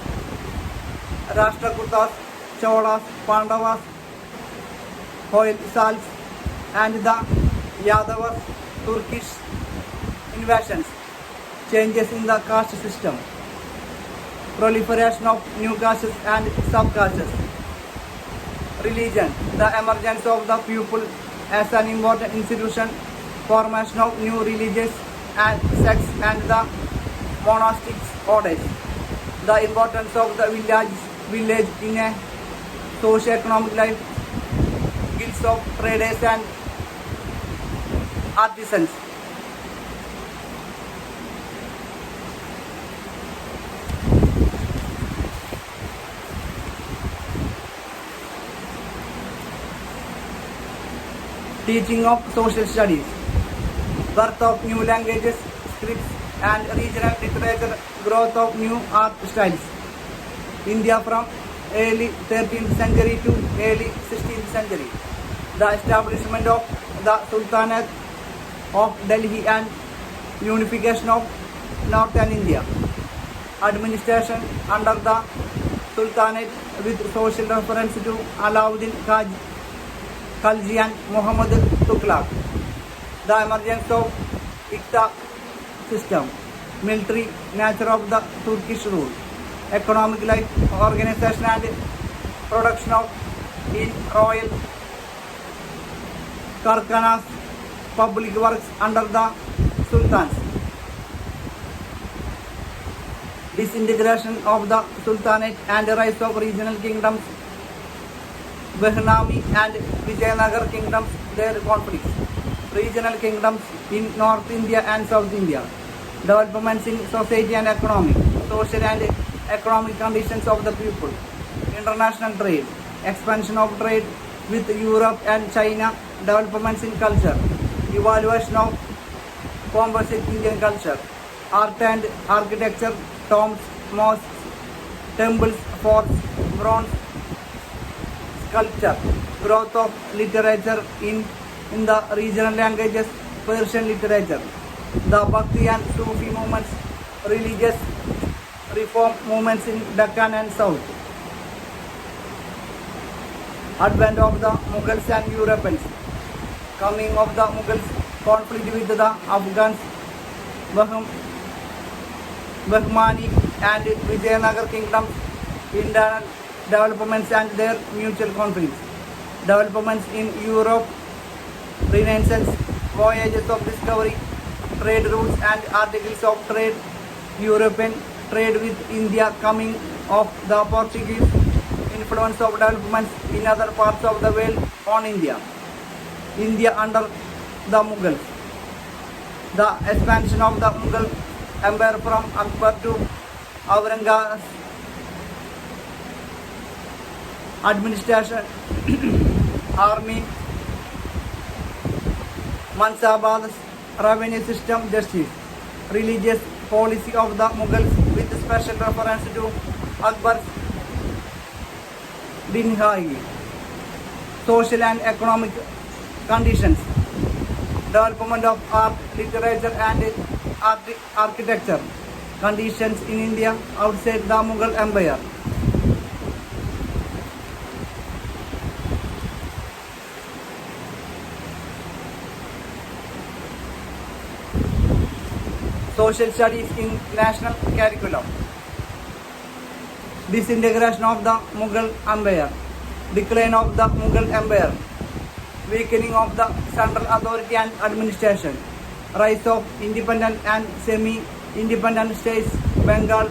Rashtrakutas, Cholas, Pandavas, Hoysals, and the Yadavas, Turkish invasions, changes in the caste system, proliferation of new castes and subcastes, religion, the emergence of the pupil as an important institution, formation of new religious and sects and the monastic orders, the importance of the village in a socio-economic life, guilds of traders and artisans. Teaching of social studies, birth of new languages, scripts and regional literature, growth of new art styles. India from early 13th century to early 16th century. The establishment of the Sultanate of Delhi and unification of northern India. Administration under the Sultanate with social reference to Alauddin Khalji and Muhammad Tughlaq. The emergence of Iqta system, military nature of the Turkish rule, economic life, organization and production of in royal karkhanas, public works under the sultans. disintegration of the Sultanate and rise of regional kingdoms, Vahnami and Vijayanagar kingdoms, their conflicts, regional kingdoms in North India and South India, developments in society and economy, social and economic conditions of the people, international trade, expansion of trade with Europe and China, developments in culture, evaluation of composite Indian culture, art and architecture, tombs, mosques, temples, forts, bronze sculpture, growth of literature in the regional languages, Persian literature, the Bhakti and Sufi movements, religious reform movements in Deccan and South, advent of the Mughals and Europeans, coming of the Mughals, conflict with the Afghans, Bahmani and Vijayanagar kingdoms, internal developments and their mutual conflicts, developments in Europe, Renaissance, voyages of discovery, trade routes and articles of trade, European trade with India, coming of the Portuguese, influence of developments in other parts of the world on India, India under the Mughals, the expansion of the Mughal Empire from Akbar to Aurangzeb's administration, army, Mansabad's revenue system, justice, religious policy of the Mughals with special reference to Akbar's Dinhai, social and economic conditions, development of art, literature and architecture, conditions in India outside the Mughal Empire. Social studies in national curriculum, disintegration of the Mughal Empire, decline of the Mughal Empire, weakening of the central authority and administration, rise of independent and semi-independent states, Bengal,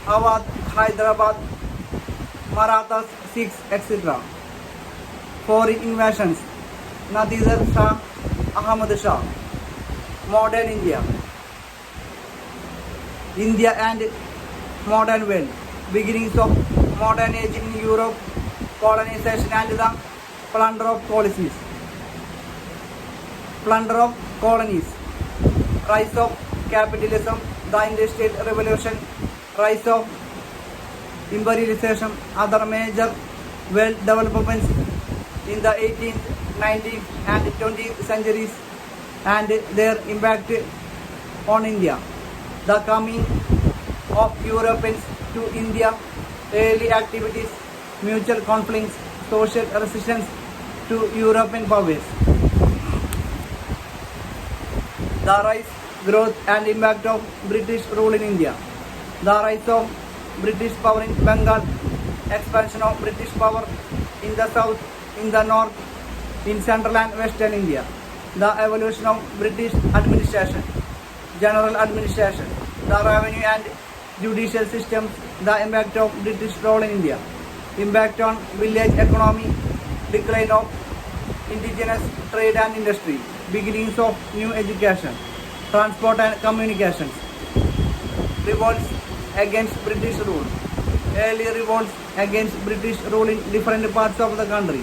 Awadh, Hyderabad, Marathas, Sikhs, etc. Foreign invasions, Nadir Shah, Ahmad Shah, modern India, India and modern world, beginnings of modern age in Europe, colonization and the plunder of policies, plunder of colonies, rise of capitalism, the industrial revolution, rise of imperialization, other major world developments in the 18th, 19th and 20th centuries and their impact on India. The coming of Europeans to India, early activities, mutual conflicts, social resistance to European powers. The rise, growth and impact of British rule in India. The rise of British power in Bengal, expansion of British power in the south, in the north, in central and western India. The evolution of British administration, general administration, the revenue and judicial systems, the impact of British role in India, impact on village economy, decline of indigenous trade and industry, beginnings of new education, transport and communications, revolts against British rule, early revolts against British rule in different parts of the country,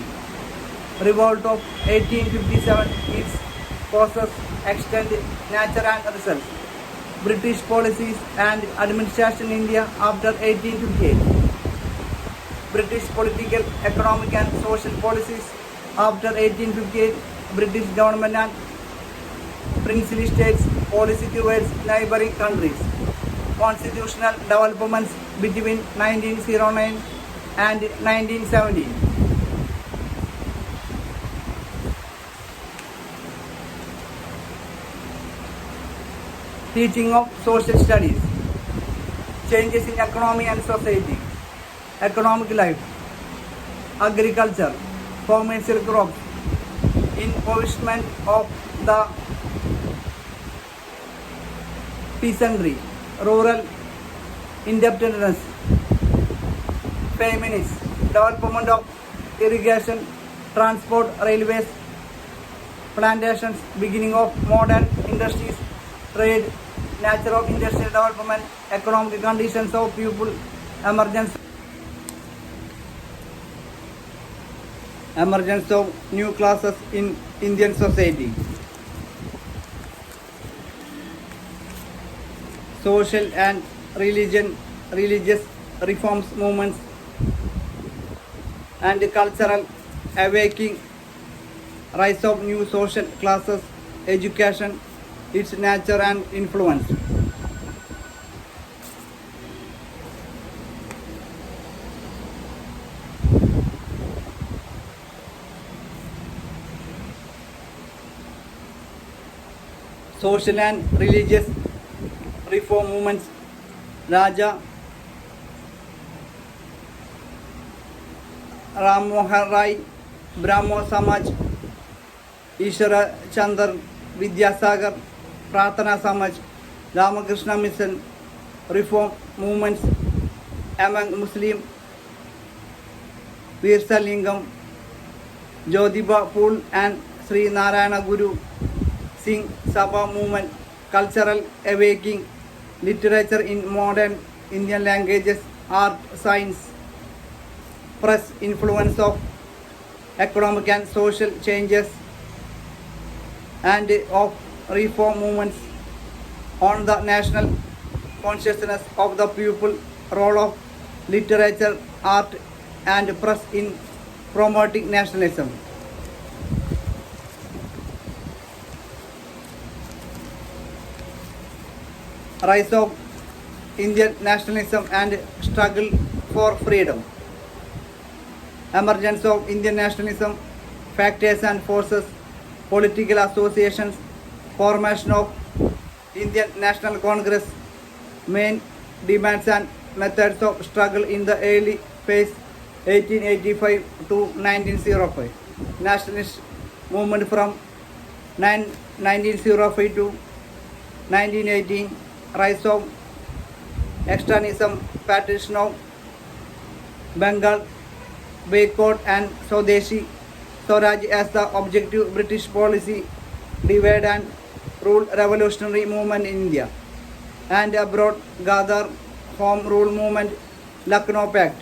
revolt of 1857, its causes, extent, nature and results, British policies and administration in India after 1858, British political, economic and social policies after 1858, British government and princely states policy towards neighboring countries, constitutional developments between 1909 and 1917. Teaching of social studies, changes in economy and society, economic life, agriculture, commercial crops, impoverishment of the peasantry, rural independence, feminists, development of irrigation, transport, railways, plantations, beginning of modern industries, trade, nature of industrial development, economic conditions of people, emergence of new classes in Indian society, social and religious reforms movements, and cultural awakening, rise of new social classes, education, its nature and influence. Social and religious reform movements, Raja Ram Mohan Rai, Brahmo Samaj, Ishwara Chandra Vidyasagar, Pratana Samaj, Ramakrishna Mission, reform movements among Muslim, Virsalingam, Jyotiba Phule and Sri Narayana Guru Singh Sabha movement, cultural awakening, literature in modern Indian languages, art, science, press, influence of economic and social changes, and of reform movements on the national consciousness of the people, role of literature, art, and press in promoting nationalism. Rise of Indian nationalism and struggle for freedom. Emergence of Indian nationalism, factors and forces, political associations, formation of Indian National Congress, main demands and methods of struggle in the early phase 1885 to 1905. Nationalist movement from 1905 to 1918. Rise of extremism, partition of Bengal, boycott and Swadeshi Swaraj as the objective British policy, divide and rule revolutionary movement in India and abroad, gather home rule movement, Lucknow Pact.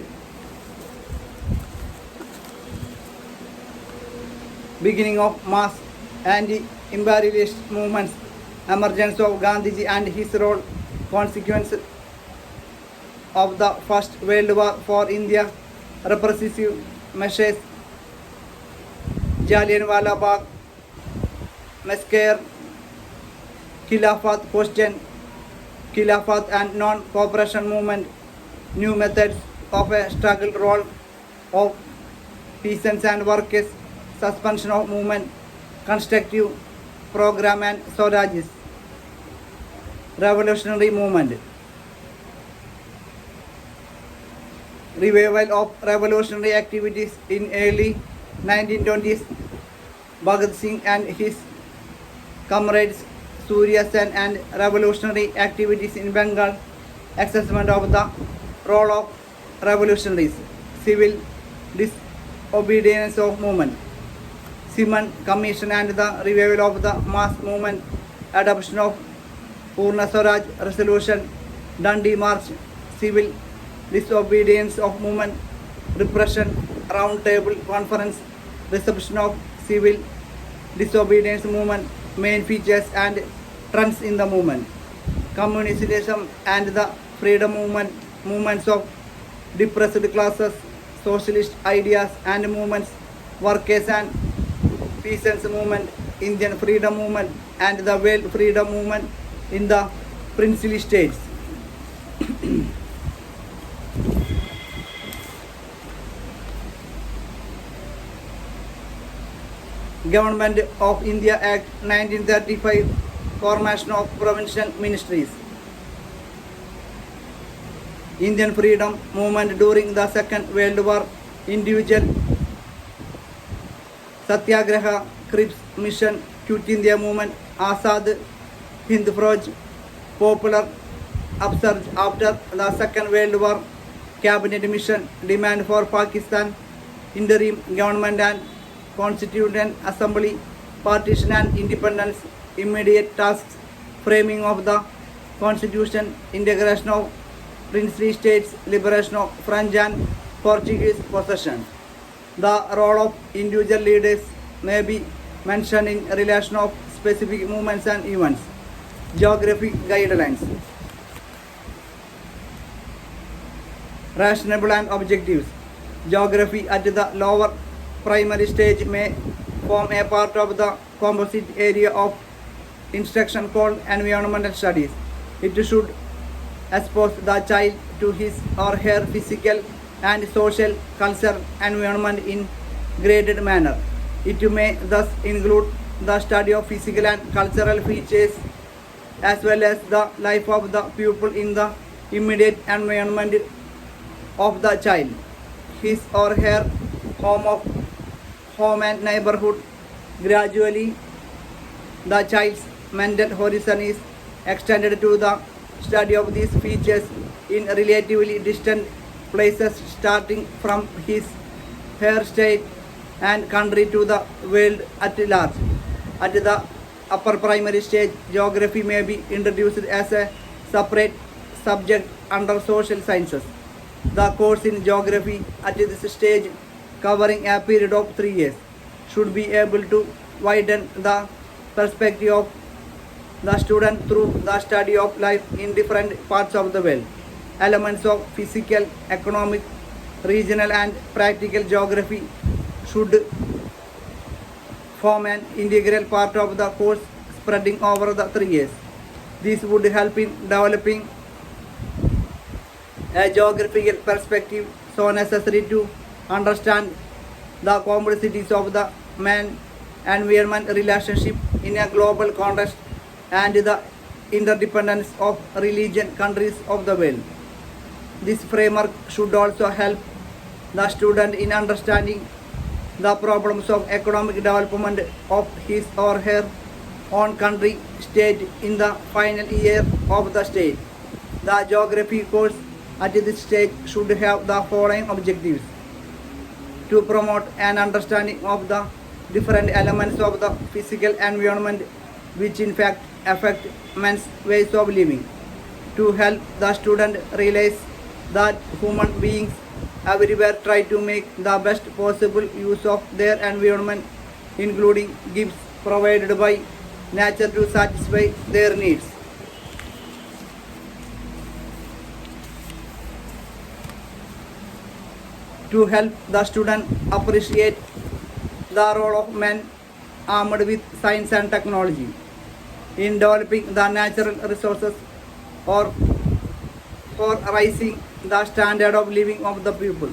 Beginning of mass anti-imperialist movements, emergence of Gandhiji and his role, consequence of the First World War for India, repressive measures, Jallianwala Bagh massacre, Khilafat question, Khilafat and non-cooperation movement, new methods of a struggle, role of peasants and workers, suspension of movement, constructive program and Swaraj's revolutionary movement. Revival of revolutionary activities in early 1920s, Bhagat Singh and his comrades, Surya Sen and revolutionary activities in Bengal, assessment of the role of revolutionaries, civil disobedience of movement, Simon Commission and the revival of the mass movement, adoption of Purna Swaraj resolution, Dandi March, civil disobedience of movement, repression, round table conference, reception of civil disobedience movement, main features and trends in the movement, communism and the freedom movement, movements of depressed classes, socialist ideas and movements, workers and peasants movement, Indian freedom movement and the world freedom movement in the princely states. Government of India Act 1935, formation of provincial ministries. Indian freedom movement during the Second World War, individual Satyagraha, Cripps Mission, Quit India movement, Azad Hind Fauj, Popular upsurge after the Second World War, cabinet mission, demand for Pakistan, interim government and constituent assembly, partition and independence, immediate tasks, framing of the constitution, integration of princely states, liberation of French and Portuguese possessions. The role of individual leaders may be mentioned in relation of specific movements and events. Geography guidelines. Rationale and objectives. Geography at the lower primary stage may form a part of the composite area of instruction called environmental studies. It should expose the child to his or her physical and social cultural environment in graded manner. It may thus include the study of physical and cultural features as well as the life of the pupil in the immediate environment of the child, his or her home and neighborhood. Gradually, the child's mental horizon is extended to the study of these features in relatively distant places, starting from his her state and country to the world at large. At the upper primary stage, geography may be introduced as a separate subject under social sciences. The course in geography at this stage, covering a period of 3 years, should be able to widen the perspective of the student through the study of life in different parts of the world. Elements of physical, economic, regional and practical geography should form an integral part of the course spreading over the 3 years. This would help in developing a geographical perspective so necessary to understand the complexities of the man-environment relationship in a global context and the interdependence of religion countries of the world. This framework should also help the student in understanding the problems of economic development of his or her own country state in the final year of the state. The geography course at this stage should have the following objectives: to promote an understanding of the different elements of the physical environment which in fact affect man's ways of living, to help the student realize that human beings everywhere try to make the best possible use of their environment, including gifts provided by nature to satisfy their needs. To help the student appreciate the role of man armed with science and technology in developing the natural resources or for raising the standard of living of the people,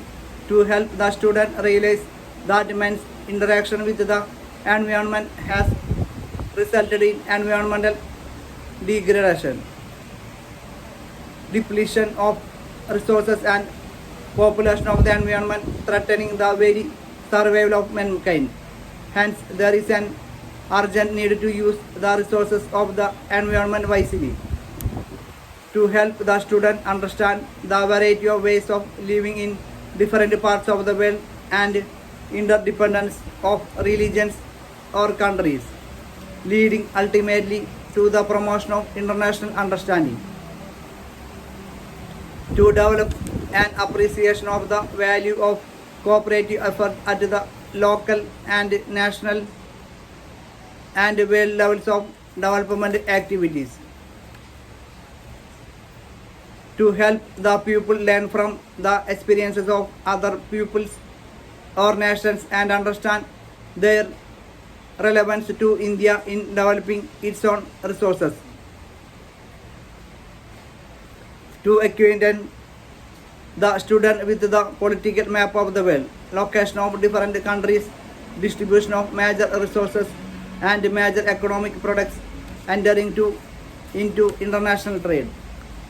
to help the student realize that man's interaction with the environment has resulted in environmental degradation, depletion of resources and population of the environment, threatening the very survival of mankind. Hence, there is an urgent need to use the resources of the environment wisely. To help the student understand the variety of ways of living in different parts of the world and interdependence of religions or countries, leading ultimately to the promotion of international understanding. To develop an appreciation of the value of cooperative effort at the local and national and world levels of development activities. To help the pupil learn from the experiences of other pupils or nations and understand their relevance to India in developing its own resources. To acquaint the student with the political map of the world, location of different countries, distribution of major resources and major economic products entering into international trade.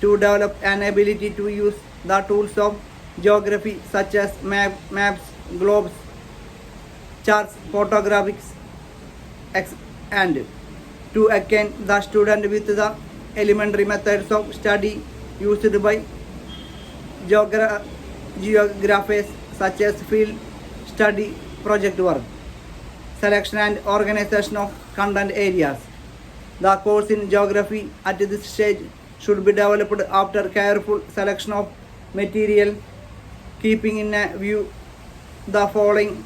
To develop an ability to use the tools of geography such as maps, globes, charts, photographics, and to acquaint the student with the elementary methods of study used by geographers such as field study, project work, selection and organization of content areas. The course in geography at this stage should be developed after careful selection of material, keeping in view the following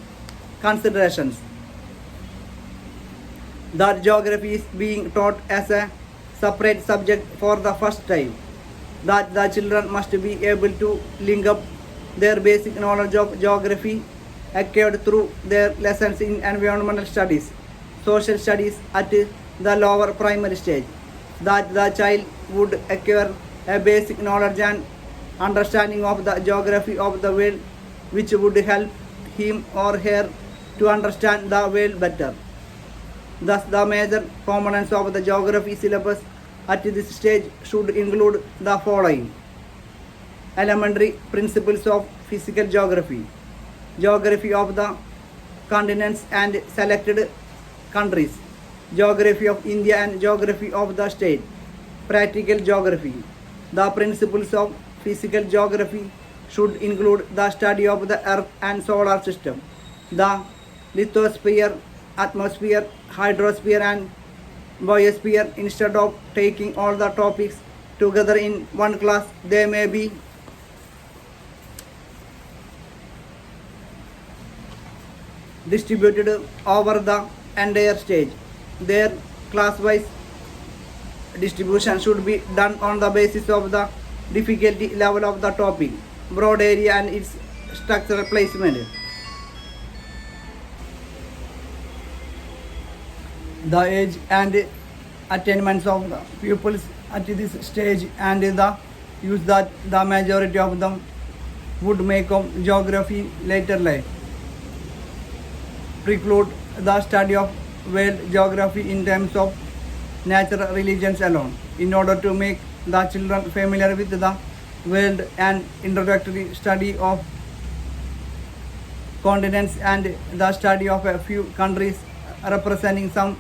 considerations: that geography is being taught as a separate subject for the first time, that the children must be able to link up their basic knowledge of geography acquired through their lessons in environmental studies, social studies at the lower primary stage, that the child would acquire a basic knowledge and understanding of the geography of the world, which would help him or her to understand the world better. Thus, the major components of the geography syllabus at this stage should include the following: elementary principles of physical geography, geography of the continents and selected countries, geography of India and geography of the state, practical geography. The principles of physical geography should include the study of the earth and solar system, the lithosphere, atmosphere, hydrosphere and biosphere. Instead of taking all the topics together in one class, they may be distributed over the entire stage. Their class-wise distribution should be done on the basis of the difficulty level of the topic, broad area and its structural placement. The age and attainments of the pupils at this stage and the use that the majority of them would make of geography later life preclude the study of world geography in terms of natural religions alone. In order to make the children familiar with the world, an introductory study of continents and the study of a few countries representing some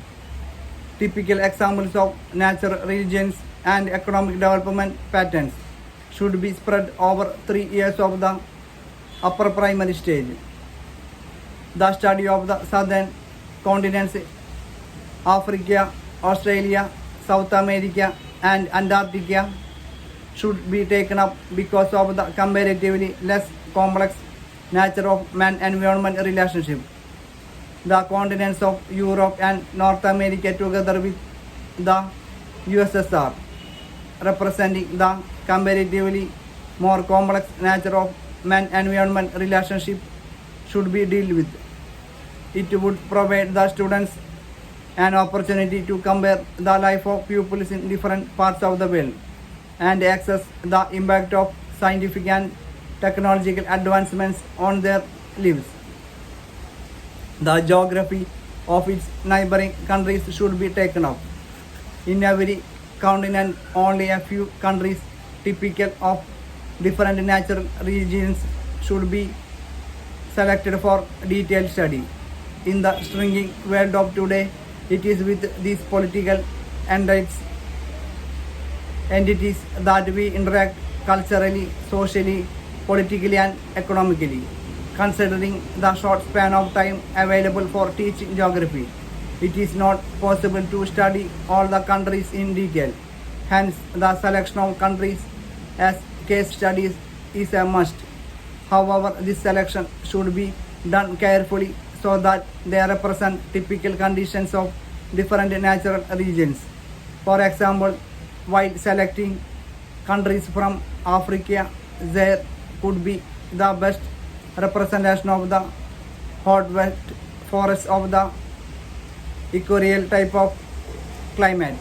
typical examples of natural religions and economic development patterns should be spread over 3 years of the upper primary stage. The study of the southern continents, Africa, Australia, South America and Antarctica should be taken up because of the comparatively less complex nature of man-environment relationship. The continents of Europe and North America together with the USSR representing the comparatively more complex nature of man-environment relationship should be dealt with. It would provide the students an opportunity to compare the life of pupils in different parts of the world and assess the impact of scientific and technological advancements on their lives. The geography of its neighboring countries should be taken up. In every continent, only a few countries typical of different natural regions should be selected for detailed study. In the shrinking world of today, it is with these political entities that we interact culturally, socially, politically and economically. Considering the short span of time available for teaching geography, it is not possible to study all the countries in detail. Hence, the selection of countries as case studies is a must. However, this selection should be done carefully so that they represent typical conditions of different natural regions. For example, while selecting countries from Africa, there could be the best representation of the hot wet forests of the equatorial type of climate.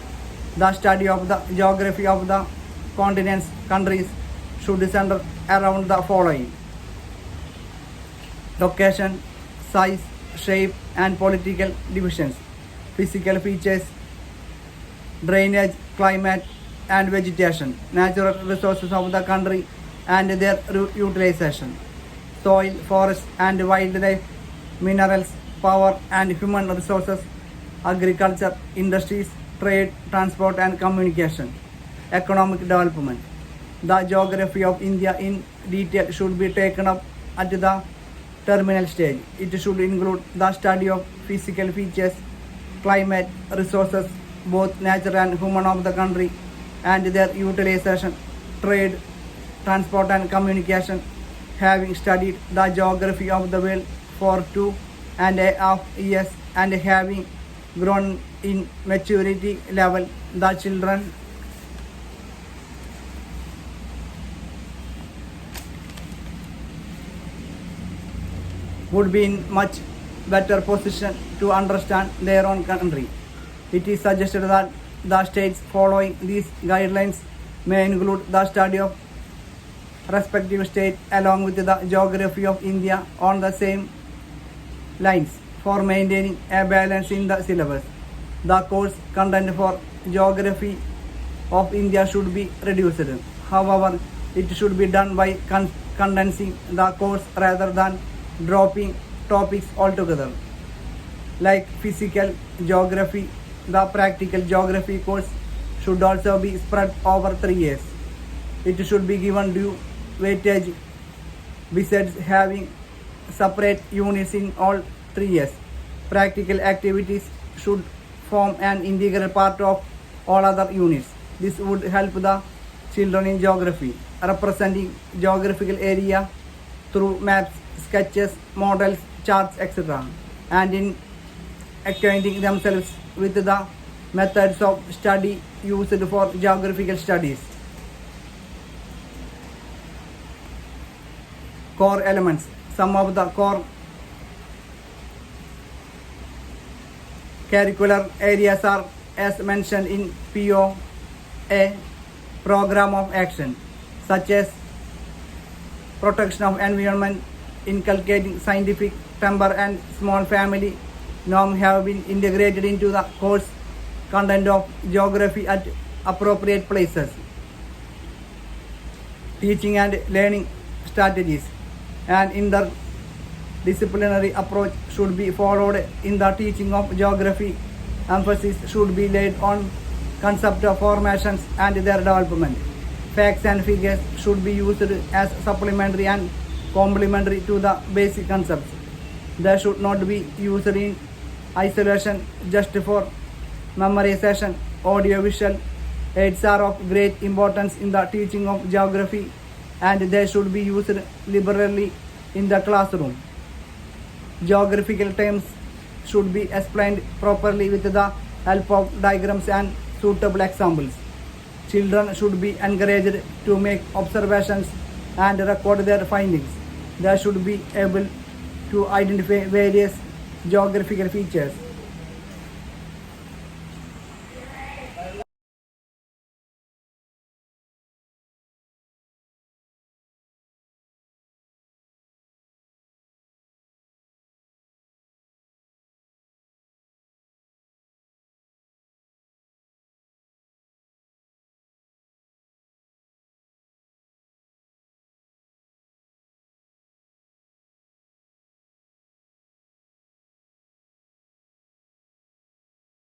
The study of the geography of the continents countries should center around the following: location, size, shape and political divisions, physical features, drainage, climate and vegetation, natural resources of the country and their utilization, soil, forest and wildlife, minerals, power and human resources, agriculture, industries, trade, transport and communication, economic development. The geography of India in detail should be taken up at the terminal stage. It should include the study of physical features, climate, resources, both natural and human of the country, and their utilization, trade, transport and communication. Having studied the geography of the world for 2.5 years and having grown in maturity level, the children would be in much better position to understand their own country. It is suggested that the states following these guidelines may include the study of respective state along with the geography of India on the same lines for maintaining a balance in the syllabus. The course content for geography of India should be reduced. However, it should be done by condensing the course rather than dropping topics altogether. Like physical geography, the practical geography course should also be spread over 3 years. It should be given due weightage besides having separate units in all 3 years. Practical activities should form an integral part of all other units. This would help the children in geography, representing geographical area through maps, sketches, models, charts, etc., and in acquainting themselves with the methods of study used for geographical studies. Core elements. Some of the core curricular areas are as mentioned in POA, Program of Action, such as protection of environment, inculcating scientific temper and small family norm have been integrated into the course content of geography at appropriate places. Teaching and learning strategies. An interdisciplinary approach should be followed in the teaching of geography. Emphasis should be laid on concept of formations and their development. Facts and figures should be used as supplementary and complementary to the basic concepts. They should not be used in isolation just for memorization. Audiovisual aids are of great importance in the teaching of geography, and they should be used liberally in the classroom. Geographical terms should be explained properly with the help of diagrams and suitable examples. Children should be encouraged to make observations and record their findings. They should be able to identify various geographical features